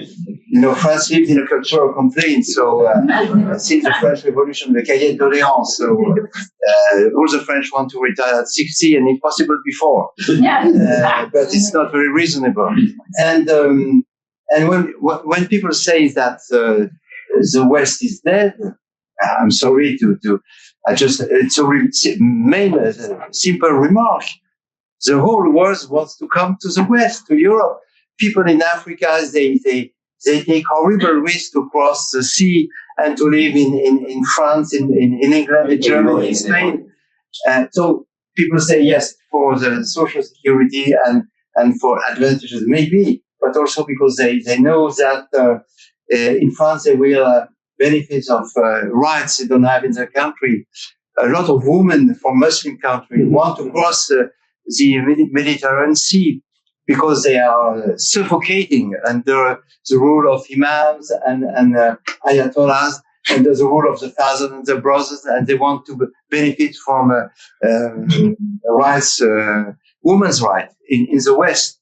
France lived in a cultural complaint. So since the French Revolution, the cahier de doléances. So all the French want to retire at 60, and if possible before. But it's not very reasonable. And when people say that the West is dead, I'm sorry it's a simple remark. The whole world wants to come to the West, to Europe. People in Africa, they take horrible risks to cross the sea and to live in France, in England, in Germany, in Spain. So people say yes for the social security and for advantages, maybe, but also because they know that in France they will benefits of rights they don't have in their country. A lot of women from Muslim countries want to cross the Mediterranean Sea because they are suffocating under the rule of imams and ayatollahs, under the rule of the fathers and the brothers, and they want to benefit from women's rights in the West.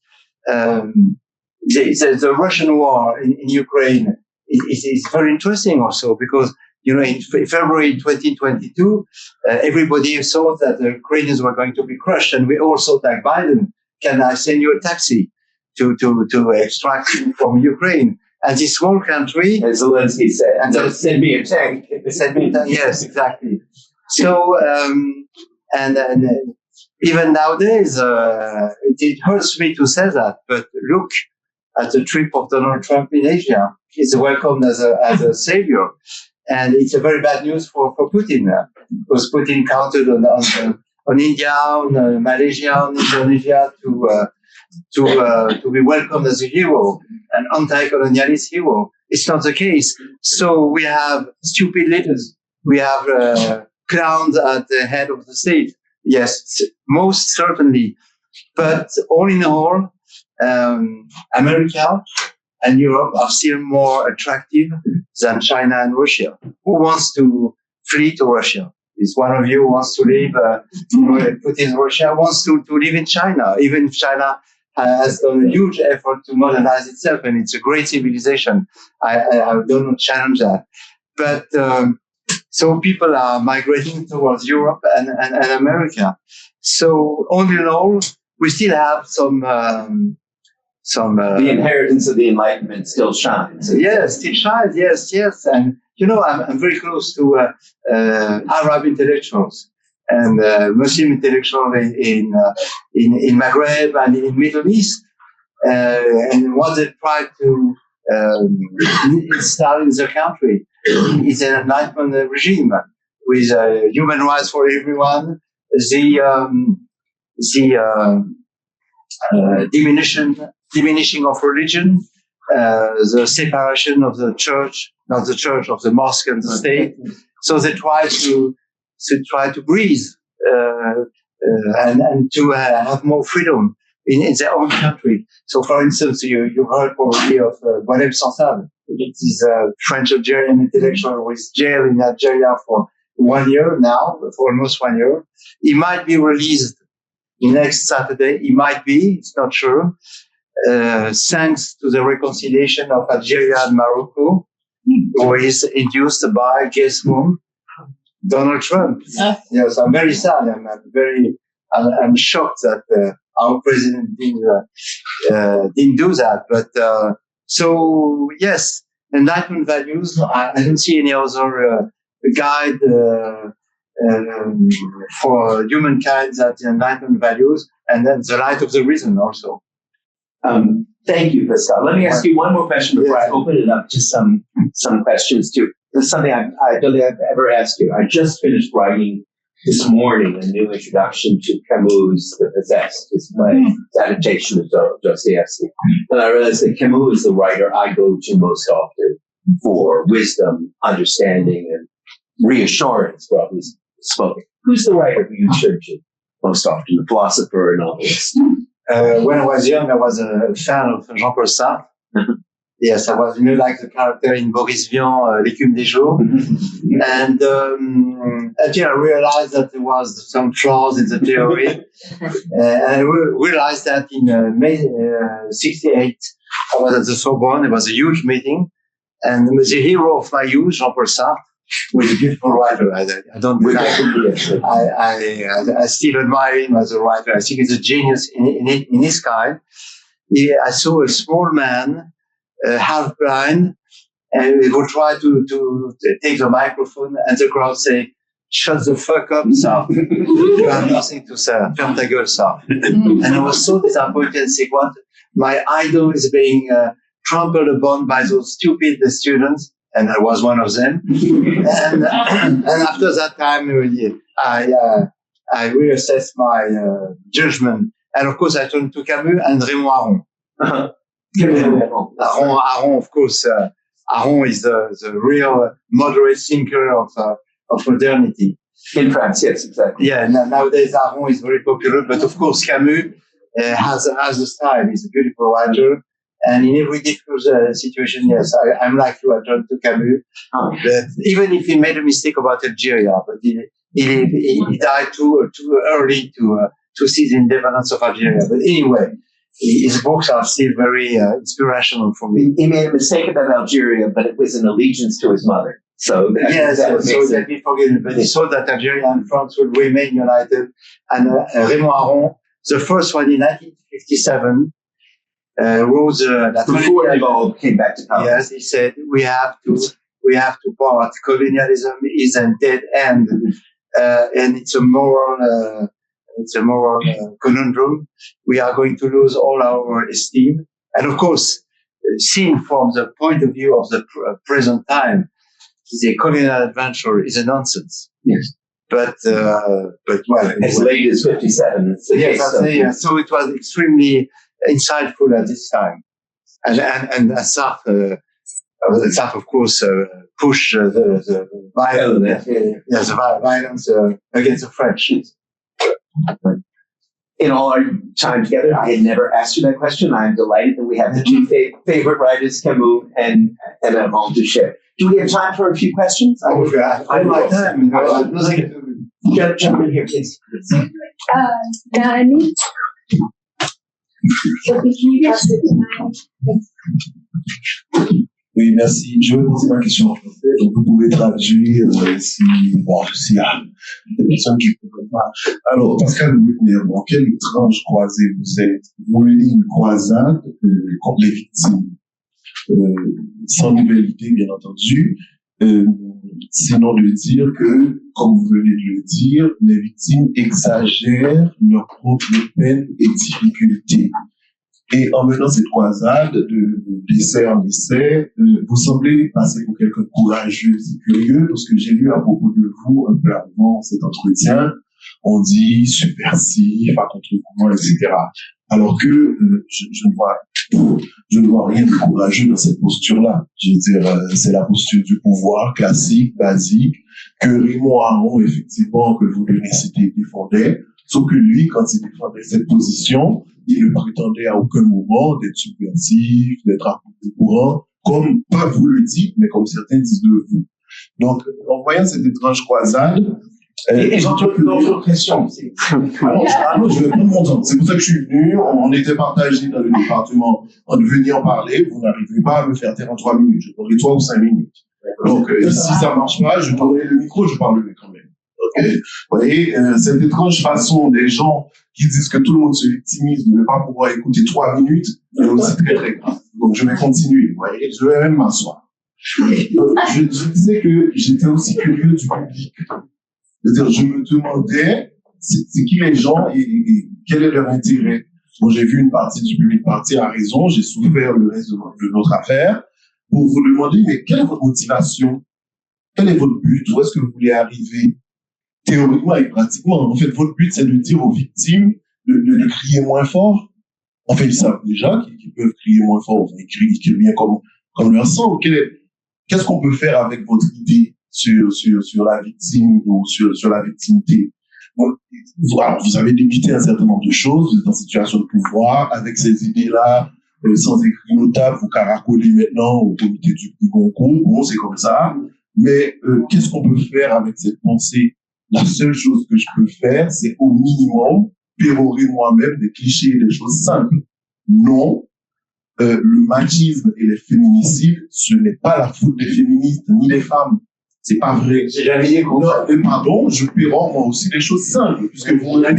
The Russian war in Ukraine is very interesting also because, in February 2022, everybody thought that the Ukrainians were going to be crushed, and we all thought like Biden, can I send you a taxi to extract from Ukraine? And this small country, as Zelensky said, and send me a tank. Send me a tank. Yes, exactly. So, and even nowadays, it hurts me to say that, but look at the trip of Donald Trump in Asia. He's welcomed as a savior. And it's a very bad news for Putin, because Putin counted on India, on Malaysia, on Indonesia to be welcomed as a hero, an anti-colonialist hero. It's not the case. So we have stupid leaders. We have clowns at the head of the state. Yes, most certainly. But all in all, America and Europe are still more attractive than China and Russia. Who wants to flee to Russia? Is one of you who wants to live, Putin's Russia wants to live in China, even if China has done a huge effort to modernize itself, and it's a great civilization. I don't want to challenge that. But so people are migrating towards Europe and America. So all in all, we still have the inheritance of the Enlightenment still shines. Yes, still shines. Yes. And I'm very close to Arab intellectuals and Muslim intellectuals in Maghreb and in Middle East, and what they try to install in the country is an Enlightenment regime with human rights for everyone, diminishing of religion, the separation of the church, not the church, of the mosque and the state. So they try to breathe and to have more freedom in their own country. So, for instance, you heard probably of Gopnik. It is a French-Algerian intellectual who is jailed in Algeria for 1 year now, for almost 1 year. He might be released next Saturday. He might be, it's not sure, thanks to the reconciliation of Algeria and Morocco, who is induced by, guess whom? Donald Trump. Yes, I'm very sad. I'm shocked that our president didn't do that. But so yes, Enlightenment values. I don't see any other guide for humankind that the Enlightenment values, and then the light of the reason also. Thank you, Pascal. Let me ask you one more question before I open it up to some questions too. This is something I don't think I've ever asked you. I just finished writing this morning a new introduction to Camus' The Possessed, his play, his adaptation of Dostoevsky. And I realized that Camus is the writer I go to most often for wisdom, understanding, and reassurance, broadly spoken. Who's the writer who you turn to most often, the philosopher or novelist? When I was young, I was a fan of Jean-Paul Sartre. Yes, I was like the character in Boris Vian, L'écume des jours. And until I realized that there was some flaws in the theory. And I realized that in May 68, I was at the Sorbonne. There was a huge meeting. And the hero of my youth, Jean-Paul Sartre, was a beautiful writer. I still admire him as a writer. I think he's a genius in his kind. I saw a small man, half blind, and he would try to take the microphone, and the crowd say, "Shut the fuck up, Sartre. You have nothing to say. Ferme ta gueule, Sartre." And I was so disappointed and saying, "What? My idol is being trampled upon by those stupid students." And I was one of them. And after that time, I reassessed my judgment. And of course, I turned to Camus and Raymond Aron. Aron, of course, Aron is the real moderate thinker of modernity. In France, yes, exactly. Yeah, nowadays Aron is very popular, but of course Camus has a style. He's a beautiful writer. And in every difficult situation, yes, I'm like you, I turned to Camus. But even if he made a mistake about Algeria, but he died too early to see the independence of Algeria. But anyway, his books are still very inspirational for me. He made a mistake about Algeria, but it was an allegiance to his mother. So let me forget it. But he saw that Algeria and France would remain united. And Raymond Aron, the first one in 1957, wrote that before they all came back to power. Yes, he said we have to part. Colonialism is a dead end, and it's a moral conundrum. We are going to lose all our esteem, and of course, seen from the point of view of the present time, the colonial adventure is a nonsense. Yes. But well, as late as 57. Yes, so it was extremely insightful at this time, and Sartre, of course, pushed the violence, violence against the French. In all our time together, I had never asked you that question. I'm delighted that we have the two favorite writers, Camus and Aron, to share. Do we have time for a few questions? I like time. Jump in here, please. Danny. So if you pass it Oui, merci. Je vais poser ma question en français. Donc, vous pouvez traduire s'il y a des personnes qui ne comprennent pas. Alors, Pascal Bruckner, dans quelle étrange croisée vous êtes? Vous menez une croisade contre les victimes. Sans nouvelle idée, bien entendu. Sinon de dire que, comme vous venez de le dire, les victimes exagèrent leurs propres peines et difficultés. Et en menant cette croisade d'essai en essai, vous semblez passer pour quelqu'un de courageux et curieux, parce que j'ai lu à propos de vous, un peu avant cet entretien, on dit subversif, à contre-courant, etc. Alors que je ne vois rien de courageux dans cette posture-là. Je veux dire, c'est la posture du pouvoir classique, basique, que Raymond Aron, effectivement, que vous devez citer, défendait. Sauf que lui, quand il défendait cette position, il ne prétendait à aucun moment d'être subversif, d'être à contre-courant, comme, pas vous le dites, mais comme certains disent de vous. Donc, en voyant cette étrange croisade, et j'entends une autre question aussi. Alors, je vais prendre mon temps. C'est pour ça que je suis venu. On était partagés dans le département. On venait en parler. Vous n'arrivez pas à me faire taire en 3 minutes. Je donnerai 3 ou 5 minutes. Donc, si ça marche pas, je donnerai le micro, je parlerai quand même. Ok? Vous voyez, cette étrange façon des gens qui disent que tout le monde se victimise de ne pas pouvoir écouter 3 minutes, est aussi très, très grave. Donc, je vais continuer. Vous voyez, je vais même m'asseoir. Je disais que j'étais aussi curieux du public. C'est-à-dire, je me demandais, c'est qui les gens et quel est leur intérêt. Bon, j'ai vu une partie du public partir à raison, j'ai souffert le reste de notre affaire, pour vous demander, mais quelle est votre motivation? Quel est votre but? Où est-ce que vous voulez arriver? Théoriquement et pratiquement. En fait, votre but, c'est de dire aux victimes de crier moins fort. En fait, ils savent déjà qu'ils peuvent crier moins fort, enfin, ils crient bien comme leur sang. Qu'est-ce qu'on peut faire avec votre idée sur la victime ou sur la victimité? Bon, voilà, vous avez débuté un certain nombre de choses, vous êtes en situation de pouvoir, avec ces idées-là, sans écrit notable, vous caracolez maintenant au comité du prix Goncourt, bon, c'est comme ça, mais qu'est-ce qu'on peut faire avec cette pensée? La seule chose que je peux faire, c'est au minimum pérorer moi-même des clichés et des choses simples. Non, le machisme et les féminicides, ce n'est pas la faute des féministes ni des femmes. C'est pas vrai. J'ai jamais dit qu'on pardon, je pérore moi aussi des choses simples, puisque vous me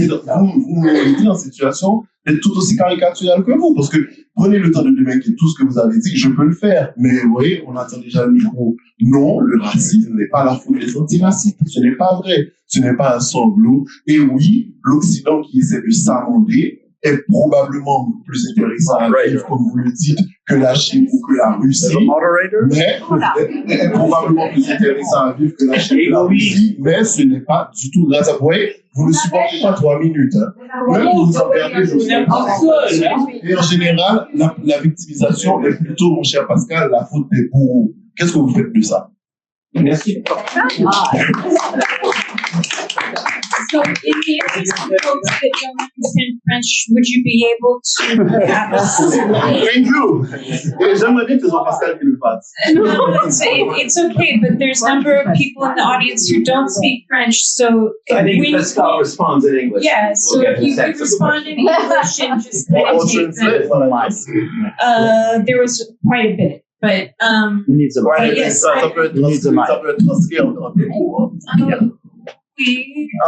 mettez en situation d'être tout aussi caricatural que vous, parce que prenez le temps de démêler tout ce que vous avez dit, je peux le faire, mais vous voyez, on attend déjà le micro. Non, le racisme n'est pas la faute des antiracistes, ce n'est pas vrai, ce n'est pas un sanglot, et oui, l'Occident qui essaie de s'amender est probablement plus intéressant à vivre, comme vous le dites, que la Chine ou que la Russie, mais est probablement plus intéressant à vivre que la Chine ou la Russie, mais ce n'est pas du tout grâce à vous. Vous ne supportez pas 3 minutes. Hein. Même que vous en perdez, je sais. Et en général, la victimisation est plutôt, mon cher Pascal, la faute des bourreaux. Qu'est-ce que vous faites de ça? Merci. So, in the interest of folks that don't understand French, would you be able to perhaps? Thank you. J'aimerais bien que Jean-Pascal le fasse. No, it's okay, but there's a number of people in the audience who don't speak French, so I think Pascal responds in English. Yeah, so if you could respond in English and just kind of take there was quite a bit. But yes, ça peut être transcrit en démo.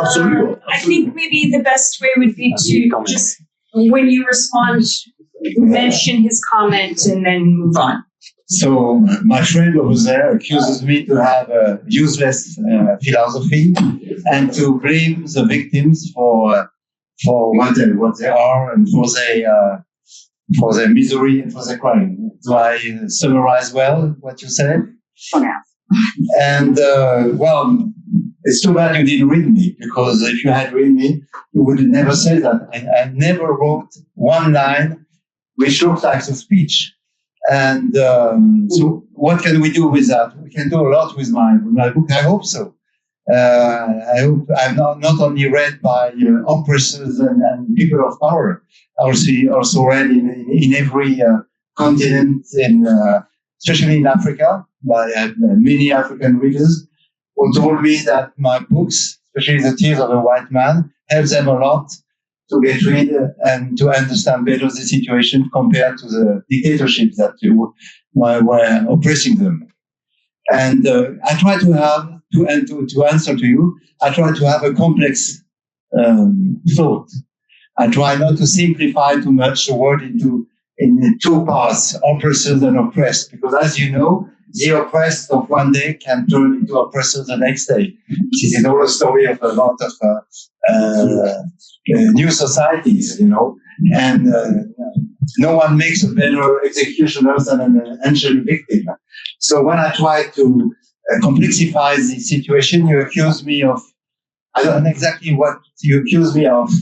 Absolutely. I think maybe the best way would be to just, when you respond, mention his comment and then move on. So my friend over there accuses me to have a useless philosophy and to blame the victims for what they are and for their misery and for their crime. Do I summarize well what you said? For now. And well, it's too bad you didn't read me, because if you had read me, you would have never said that. And I never wrote one line which looks like a speech. And so what can we do with that? We can do a lot with my book. I hope so. I hope I'm not only read by oppressors and people of power, also read in every continent, especially in Africa, by many African readers who told me that my books, especially The Tears of a White Man, help them a lot to get rid and to understand better the situation compared to the dictatorships that were oppressing them. And I try to have, to answer to you, I try to have a complex thought. I try not to simplify too much the word in two parts, oppressors and oppressed, because as you know, the oppressed of one day can turn into oppressors the next day. This is all a story of a lot of new societies, you know, and no one makes a better executioner than an ancient victim. So when I try to complexify the situation, you accuse me of, I don't know exactly what you accuse me of,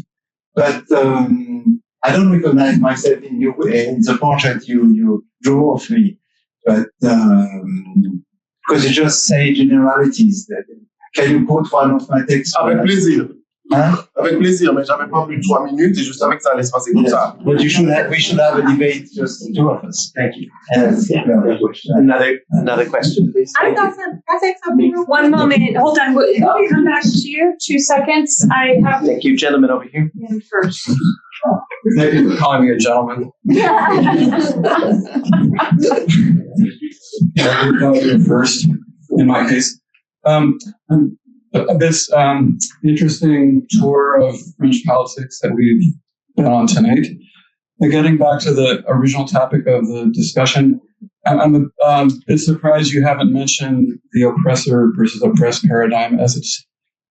but I don't recognize myself in you in the portrait you drew of me. But because you just say generalities. Can you quote one of my texts? Avec plaisir. Hein? Avec plaisir, mais j'avais pas plus de 3 minutes et je savais que ça allait se passer comme ça. But we should have a debate, just the two of us. Thank you. Another question, please. I got some. I think something. One moment. Hold on. Let me come back to you. 2 seconds. I have Thank you, gentlemen over here. him first. Thank you for calling me a gentleman. First, in my case. This interesting tour of French politics that we've been on tonight. But getting back to the original topic of the discussion, I'm a bit surprised you haven't mentioned the oppressor versus oppressed paradigm as it's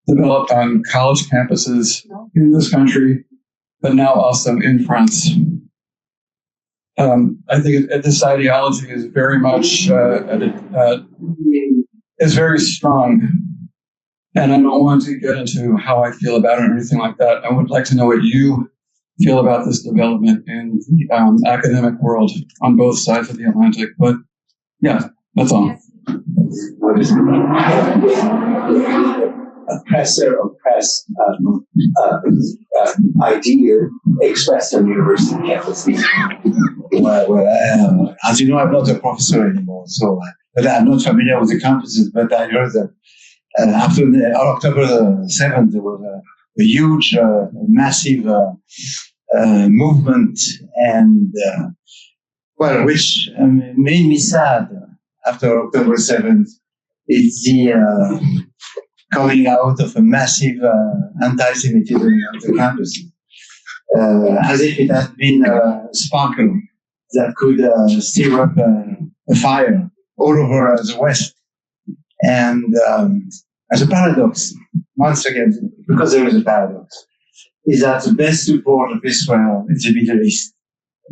developed on college campuses in this country, but now also in France. I think this ideology is very much is very strong, and I don't want to get into how I feel about it or anything like that. I would like to know what you feel about this development in the academic world on both sides of the Atlantic. But yeah, that's all. Oppressor, oppressed idea expressed on university campuses. Well, as you know, I'm not a professor anymore, so but I'm not familiar with the campuses. But I heard that after October 7th, there was a huge, massive movement, and which made me sad. After October 7th, it's the coming out of a massive anti-Semitism on the campus, as if it had been a sparkle that could stir up a fire all over the West. And as a paradox, once again, because there is a paradox, is that the best support of Israel in the Middle East,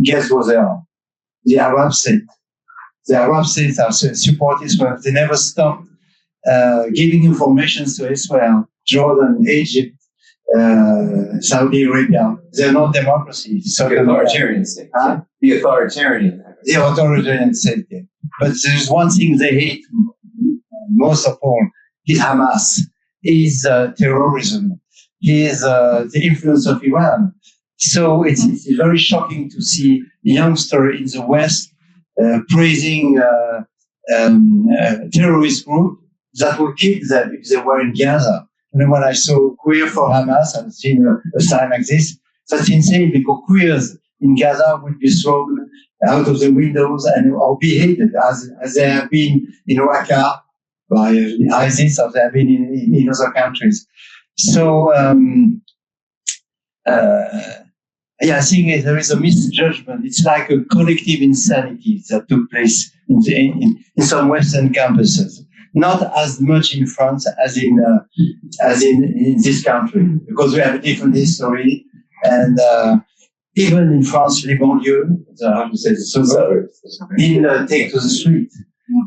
guess what they are? The Arab states. The Arab states are support Israel. They never stopped giving information to Israel, Jordan, Egypt, Saudi Arabia. They're not democracies. The authoritarian state. Huh? The authoritarian. The authoritarian state. Yeah. But there's one thing they hate most of all, is Hamas, is terrorism, is the influence of Iran. So it's very shocking to see a youngster in the West praising a terrorist group that will kill them if they were in Gaza. And when I saw Queer for Hamas, I've seen a sign like this. That's insane, because queers in Gaza would be thrown out of the windows and or beheaded, as they have been in Raqqa by ISIS, or they have been in other countries. So, I think there is a misjudgment. It's like a collective insanity that took place in some Western campuses. Not as much in France as in this country, because we have a different history, and even in France, les banlieues, how to say, the suburbs, didn't take to the street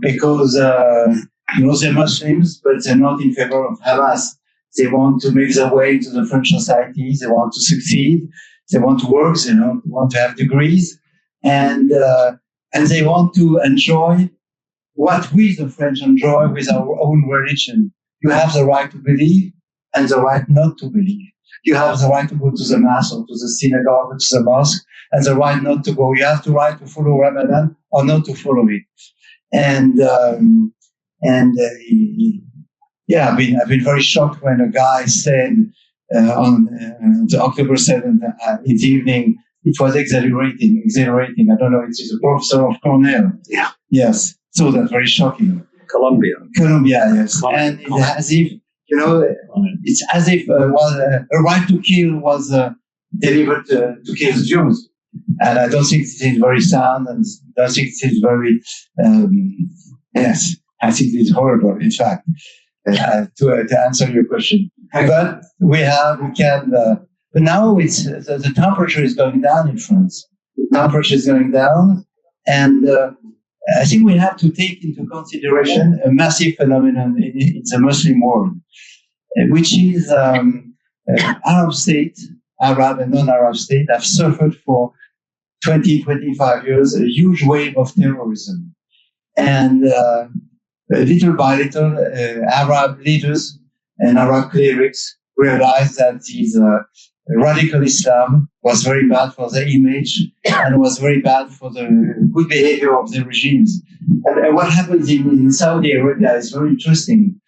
because they're Muslims, but they're not in favor of Hamas. They want to make their way into the French society. They want to succeed. They want to work. They want to have degrees, and they want to enjoy what we, the French, enjoy with our own religion. You have the right to believe and the right not to believe. You have the right to go to the mass or to the synagogue or to the mosque, and the right not to go. You have the right to follow Ramadan or not to follow it. I've been very shocked when a guy said on the October 7th in the evening. It was exhilarating. I don't know, it is a professor of Cornell. Yeah. Yes. So that's very shocking. Colombia, yes. And it's as if, it's as if a right to kill was delivered to kill Jews. And I don't think it is very sound, and I don't think it is very, yes, I think it is horrible, in fact, to answer your question. But but now the temperature is going down in France. The temperature is going down, and I think we have to take into consideration a massive phenomenon in the Muslim world, which is Arab and non-Arab states have suffered for 20, 25 years a huge wave of terrorism. And little by little, Arab leaders and Arab clerics realized that this radical Islam was very bad for their image and was very bad for the good behavior of the regimes. And what happens in Saudi Arabia is very interesting,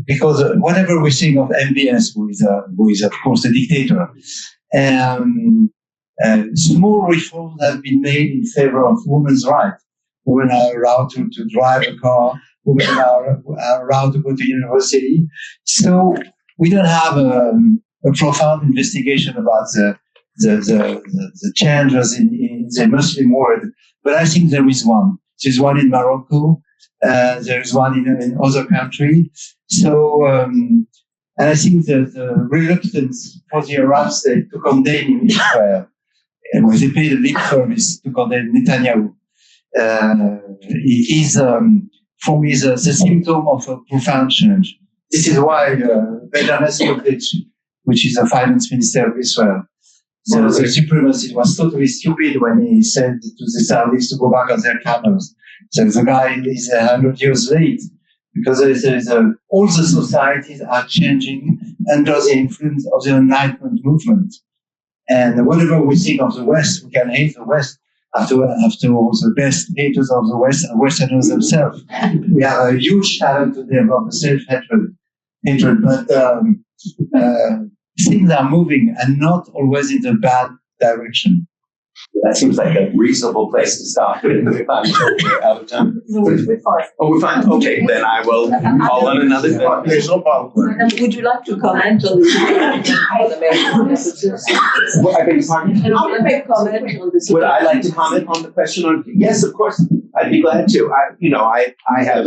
because whatever we think of MBS, who is of course a dictator, small reforms have been made in favor of women's rights. Women are allowed to drive a car. Women are allowed to go to university. So we don't have a profound investigation about the changes in the Muslim world. But I think there is one. There's one in Morocco. There is one in other countries. So, and I think the reluctance for the Arab state to condemn Israel, and they paid a lip service to condemn Netanyahu, is, for me, the symptom of a profound change. This is why Benjamin Smotrich, which is the finance minister of Israel, the supremacist, was totally stupid when he said to the Saudis to go back on their camels. So the guy is 100 years late, because all the societies are changing under the influence of the Enlightenment movement. And whatever we think of the West, we can hate the West. After all, the best haters of the West are Westerners themselves. We have a huge talent to develop a self-hatred, but things are moving and not always in the bad direction. That seems like a reasonable place to stop. If I'm we're out of time. No, we're fine. Oh, we're fine. Okay, then I will call on another. Would you like to comment on the messages? Well, I beg your pardon? I'll make comment on this. Would I like to comment on the question? Yes, of course. I'd be glad to. I have.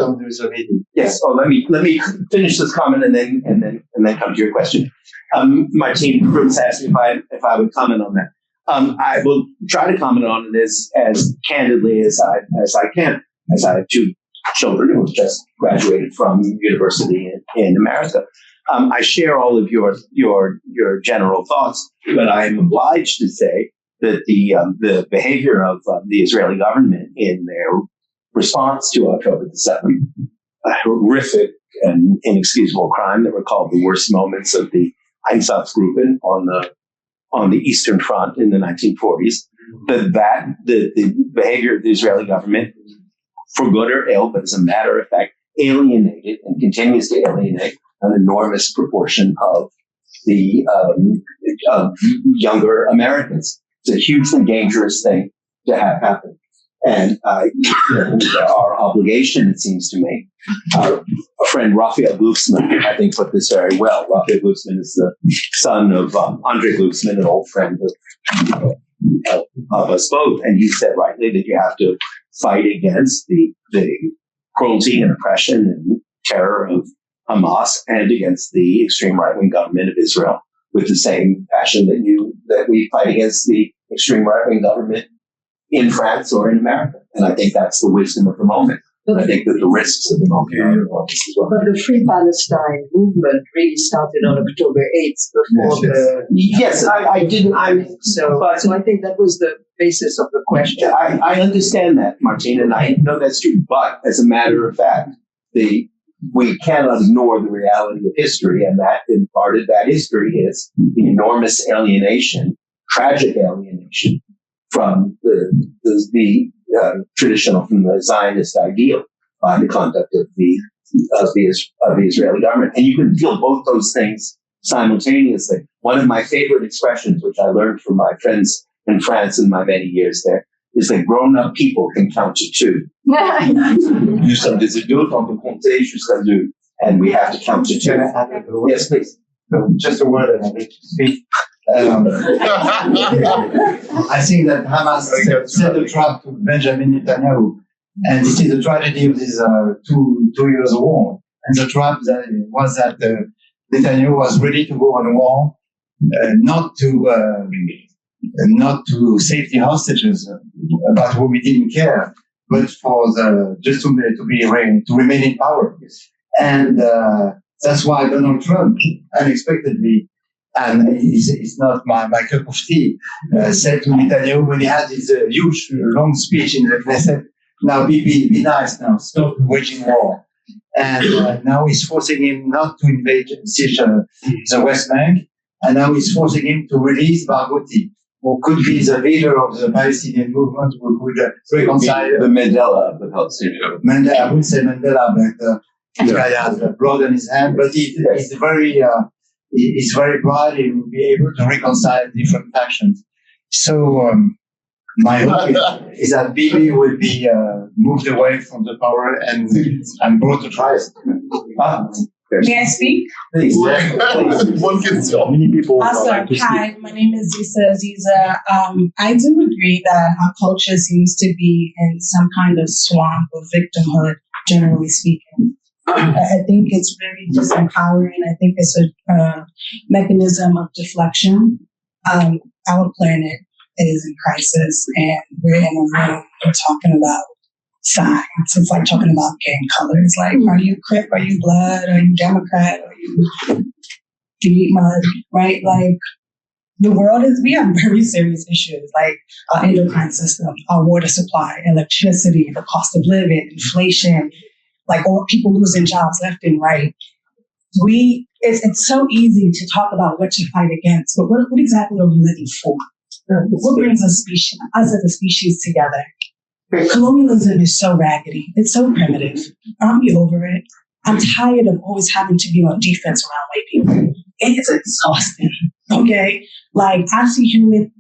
Yes. Oh, let me finish this comment and then come to your question. Martine Brooks asked me if I would comment on that. I will try to comment on it as candidly as I can, as I have two children who have just graduated from university in America. I share all of your general thoughts, but I am obliged to say that the behavior of the Israeli government in their response to October the 7th, a horrific and inexcusable crime that were called the worst moments of the Einsatzgruppen on the Eastern Front in the 1940s, the behavior of the Israeli government, for good or ill, but as a matter of fact, alienated and continues to alienate an enormous proportion of the of younger Americans. It's a hugely dangerous thing to have happen. And our obligation, it seems to me, our friend Raphael Glucksmann, I think, put this very well. Raphael Glucksmann is the son of Andre Glucksmann, an old friend of us both. And he said rightly that you have to fight against the cruelty and oppression and terror of Hamas and against the extreme right-wing government of Israel with the same passion that we fight against the extreme right-wing government in France or in America. And I think that's the wisdom of the moment. But I think that the risks of the moment are enormous as well. But the Free Palestine movement really started on October 8th before Yes, I didn't. So I think that was the basis of the question. I understand that, Martine, and I know that's true. But as a matter of fact, we cannot ignore the reality of history, and that in part of that history is the enormous alienation, tragic alienation from the traditional, from the Zionist ideal by the conduct of the Israeli government. And you can feel both those things simultaneously. One of my favorite expressions, which I learned from my friends in France in my many years there, is that grown-up people can count to two. Nous sommes des adultes, on peut compter jusqu'à deux, and we have to count to two. Yes, please. Just a word that I need to speak. I think that Hamas set a trap to Benjamin Netanyahu, and this is the tragedy of this 2 years war. And the trap was that Netanyahu was ready to go on war, not to save the hostages about whom he didn't care, but for just to remain in power. And that's why Donald Trump unexpectedly, and it's not my cup of tea, said to Netanyahu when he had his huge long speech in the Knesset, now be nice now, stop waging war. And now he's forcing him not to invade the West Bank, and now he's forcing him to release Barghouti, who could be the leader of the Palestinian movement, who could reconcile the Mandela of the Palestinian movement. I would say Mandela, but the guy has blood on his hand, but he's very bright. He will be able to reconcile different factions. So my hope is that Bibi will be moved away from the power and brought to trial. May I speak? Please. One question. Many people Awesome. Hi, my name is Ziza. I do agree that our culture seems to be in some kind of swamp of victimhood, generally speaking. I think it's very disempowering. I think it's a mechanism of deflection. Our planet is in crisis, and we're in a room, we're talking about science. It's like talking about gang colors. Like, are you Crip? Are you Blood? Are you Democrat? Do you eat mud? Right? Like, the world we have very serious issues, like our endocrine system, our water supply, electricity, the cost of living, inflation, like all people losing jobs left and right. It's so easy to talk about what to fight against, but what exactly are we living for? What brings us as a species together? Colonialism is so raggedy. It's so primitive. Aren't we over it? I'm tired of always having to be on defense around white people. It's exhausting. Okay? Like, I see human.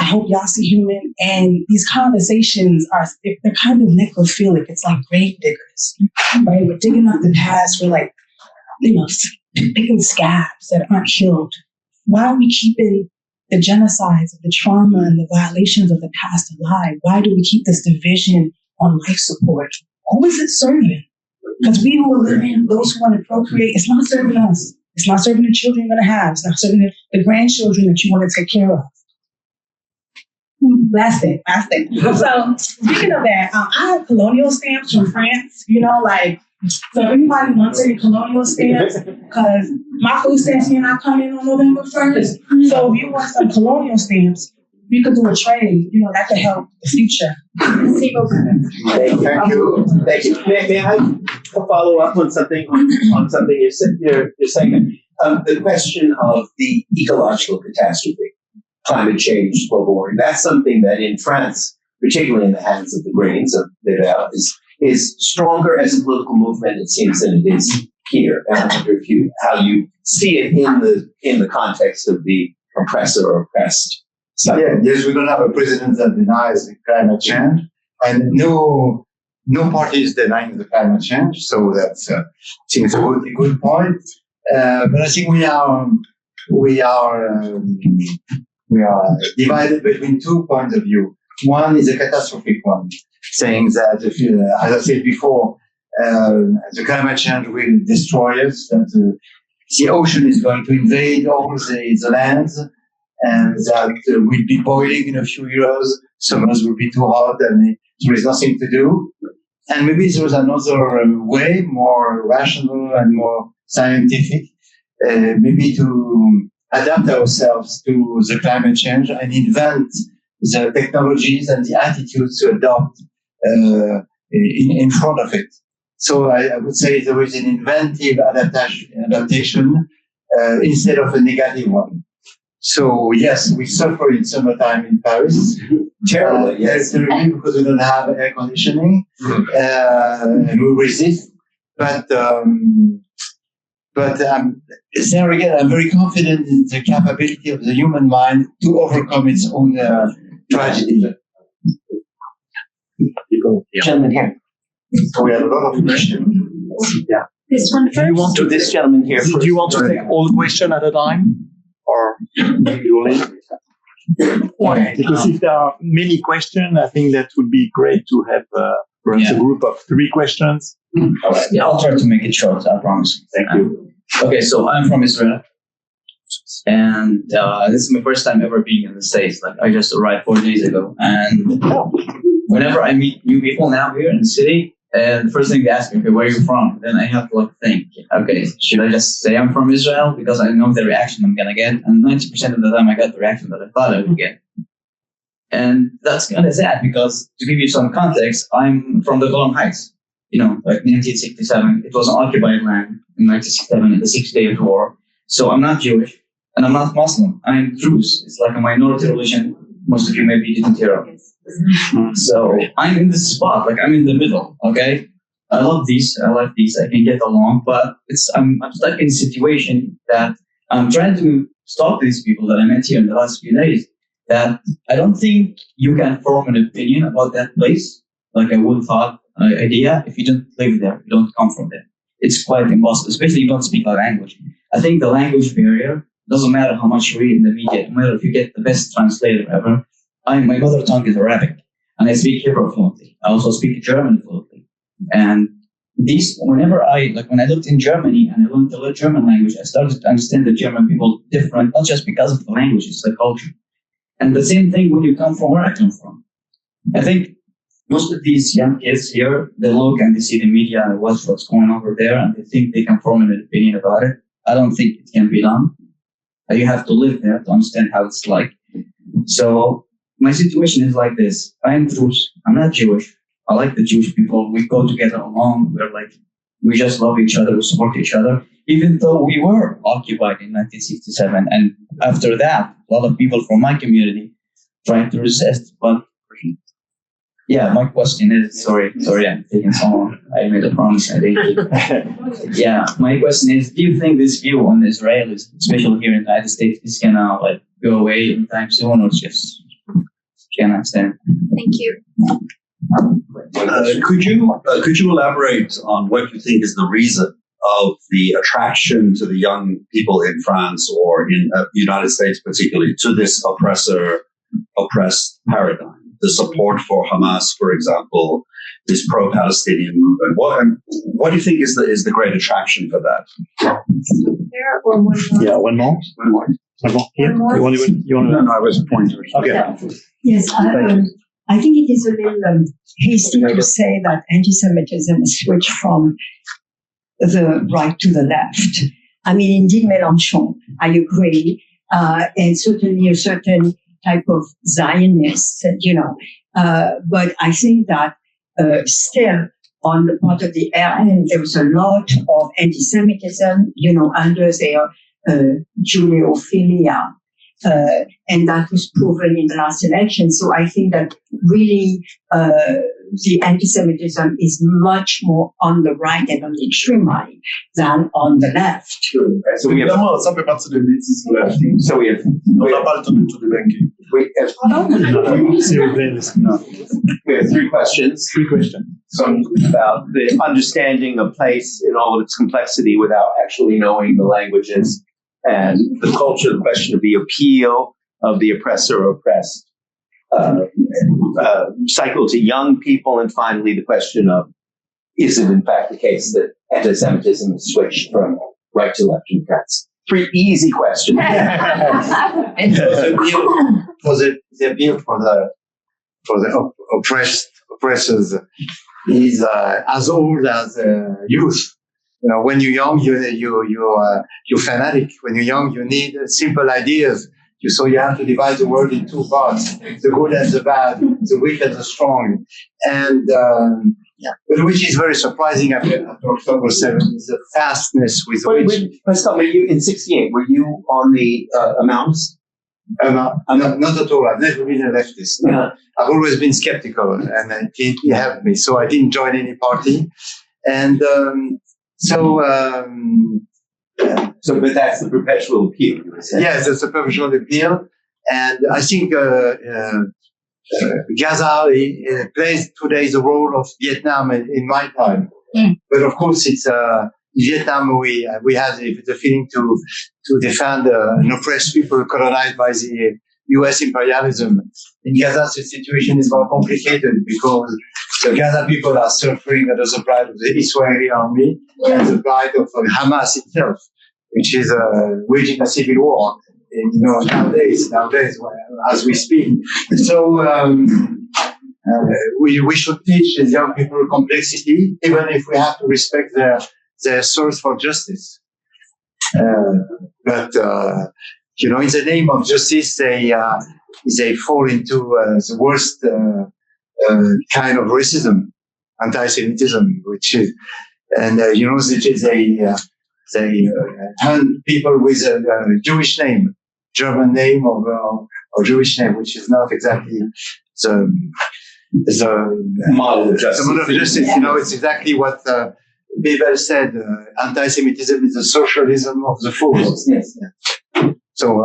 I hope y'all see human. And these conversations they're kind of necrophilic. It's like grave diggers, right? We're digging up the past. We're like, picking scabs that aren't healed. Why are we keeping the genocides, the trauma, and the violations of the past alive? Why do we keep this division on life support? Who is it serving? Because we who are living, those who want to procreate, it's not serving us. It's not serving the children you're going to have. It's not serving the grandchildren that you want to take care of. Last thing. So speaking of that, I have colonial stamps from France, so everybody wants any colonial stamps because my food stamps may not come in on November 1st. So if you want some colonial stamps, you could do a trade, that could help the future. Thank you. May I follow up on something you're saying? The question of the ecological catastrophe, climate change, global warming, that's something that in France, particularly in the hands of the Greens of Libya, is stronger as a political movement, it seems, than it is here. And I wonder how you see it in the context of the oppressor or oppressed. Yes, we don't have a president that denies climate change, and no party is denying the climate change. So that's seems a good point. But I think we are divided between 2 points of view. One is a catastrophic one, saying that, as I said before, the climate change will destroy us, that the ocean is going to invade all the lands, and that we'll be boiling in a few years, summers will be too hot, and there is nothing to do. And maybe there is another way, more rational and more scientific, maybe to adapt ourselves to the climate change and invent the technologies and the attitudes to adopt in front of it. So I would say there is an inventive adaptation instead of a negative one. So yes, we suffer in summertime in Paris. Terribly, yes. Terribly, because we don't have air conditioning, and we resist. But But there again, I'm very confident in the capability of the human mind to overcome its own tragedy. Gentleman here. So we have a lot of questions. Yeah. This one first. Do you want to this gentleman here? Do you want to take all the questions at a time? Or you because if there are many questions, I think that would be great to have perhaps a group of 3 questions. All right. Yeah, I'll try to make it short, I promise. Thank you. Okay, so I'm from Israel. And this is my first time ever being in the States. Like, I just arrived 4 days ago. And whenever I meet new people now here in the city, the first thing they ask me, okay, where are you from? Then I have to like think, okay, should I just say I'm from Israel? Because I know the reaction I'm going to get. And 90% of the time I got the reaction that I thought I would get. And that's kind of sad because, to give you some context, I'm from the Golan Heights. You know, like 1967, it was an occupied land in 1967 in the 6 Days War. So I'm not Jewish and I'm not Muslim. I'm Druze. It's like a minority religion. Most of you maybe didn't hear of. So I'm in this spot, like I'm in the middle. Okay, I love these. I like these. I can get along, but I'm stuck in a situation that I'm trying to stop these people that I met here in the last few days. That I don't think you can form an opinion about that place, like a well-thought idea, if you don't live there, you don't come from there. It's quite impossible, especially if you don't speak the language. I think the language barrier doesn't matter how much you read in the media, no matter if you get the best translator ever. My mother tongue is Arabic, and I speak Hebrew fluently. I also speak German fluently. And when I lived in Germany and I learned the German language, I started to understand the German people different, not just because of the language, it's the culture. And the same thing when you come from where I come from. I think most of these young kids here, they look and they see the media and watch what's going on over there, and they think they can form an opinion about it. I don't think it can be done. You have to live there to understand how it's like. So my situation is like this. I am Druze. I'm not Jewish. I like the Jewish people. We go together along. We just love each other. We support each other. Even though we were occupied in 1967. And after that, a lot of people from my community tried to resist. But yeah, my question is, sorry, I'm taking so long. I made a promise. I didn't. Yeah, my question is, do you think this view on Israel, especially here in the United States, is gonna go away anytime soon, or just can't stand? Thank you. Could you elaborate on what you think is the reason of the attraction to the young people in France or in the United States, particularly, to this oppressed paradigm? The support for Hamas, for example, this pro-Palestinian movement. What do you think is the great attraction for that? There or one more? Yeah, one more. Here. One more? You want to? No, I was pointing. Okay. Yes, I think it is a little hasty to say that anti-Semitism has switched from the right to the left. I mean, indeed, Mélenchon, I agree, and certainly a certain type of Zionists, but I think that still on the part of the RN, there was a lot of anti-Semitism, under their Judeophilia. And that was proven in the last election. So I think that really the anti-Semitism is much more on the right and on the extreme right than on the left. So évidemment, ça fait partie de l'élitisme de la vie. So we have On n'a pas le temps de tout délinguer. We have 3 questions. 3 questions. About the understanding of place in all of its complexity without actually knowing the languages, and the culture, the question of the appeal of the oppressor or oppressed, cycle to young people, and finally the question of, is it in fact the case that anti-Semitism has switched from right to left in France? 3 easy questions. The appeal for the oppressors is as old as youth. When you're young, you're fanatic. When you're young, you need simple ideas. So you have to divide the world in 2 parts: the good and the bad, the weak and the strong. And but which is very surprising after October 7th, is the fastness with which. Pascal, were you in '68? Were you on the amounts? Not at all. I've never been a leftist. Yeah. I've always been skeptical, and it helped me. So I didn't join any party. And So, but that's the perpetual appeal, you would say. Yes, it's a perpetual appeal. And I think Gaza plays today the role of Vietnam in my time. But of course, it's Vietnam. We have the feeling to defend an oppressed people colonized by the U.S. imperialism. In Gaza, the situation is more complicated because the Gaza people are suffering under the pride of the Israeli army and the pride of Hamas itself, which is waging a civil war. Nowadays, as we speak. So we should teach the young people complexity, even if we have to respect their source for justice. But in the name of justice, they fall into the worst kind of racism, anti-Semitism, which is, and they hunt people with a Jewish name, German name or Jewish name, which is not exactly the model of justice. The model of justice. It's exactly what Bebel said. Anti-Semitism is the socialism of the fools. Yes. So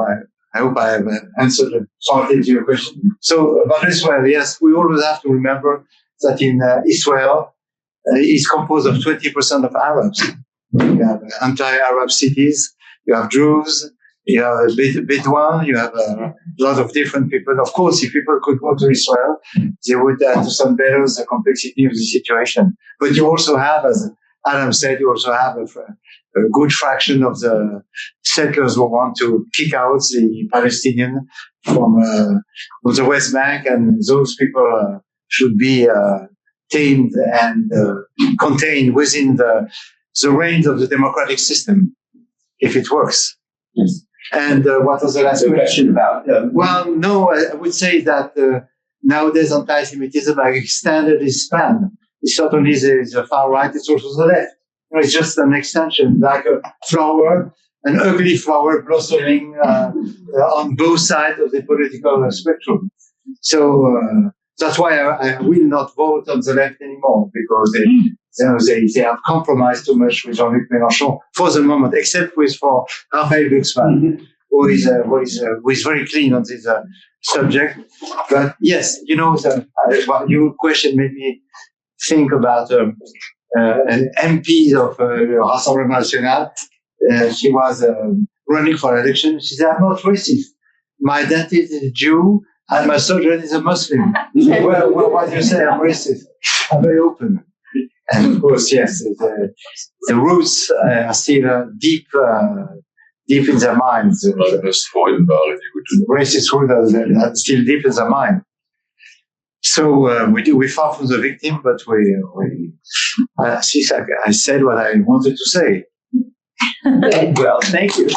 I hope I have answered partly to your question. So about Israel, yes, we always have to remember that in Israel is composed of 20% of Arabs. You have anti-Arab cities, you have Jews, you have Bedouin, you have a lot of different people. Of course, if people could go to Israel, they would understand better the complexity of the situation. But you also have, as Adam said, you also have a good fraction of the settlers who want to kick out the Palestinian from the West Bank, and those people should be tamed and contained within the range of the democratic system, if it works. Yes. And what was the last question about? Well, no, I would say that nowadays anti-Semitism has extended its span. It's not only the far right, it's also the left. It's just an extension, like a flower, an ugly flower blossoming on both sides of the political spectrum. So that's why I will not vote on the left anymore, because they have compromised too much with Jean-Luc Mélenchon for the moment, except for Raphael Glucksmann, who is very clean on this subject. But yes, your question made me think about an MP of Rassemblement National. She was running for election. She said, "I'm not racist. My identity is Jew, and my sojourn is a Muslim." Well, what do you say? I'm racist. I'm very open. And of course, yes, the roots are still deep in their minds. Racist roots are still deep in their mind. So we far from the victim, but I said what I wanted to say. Well, thank you.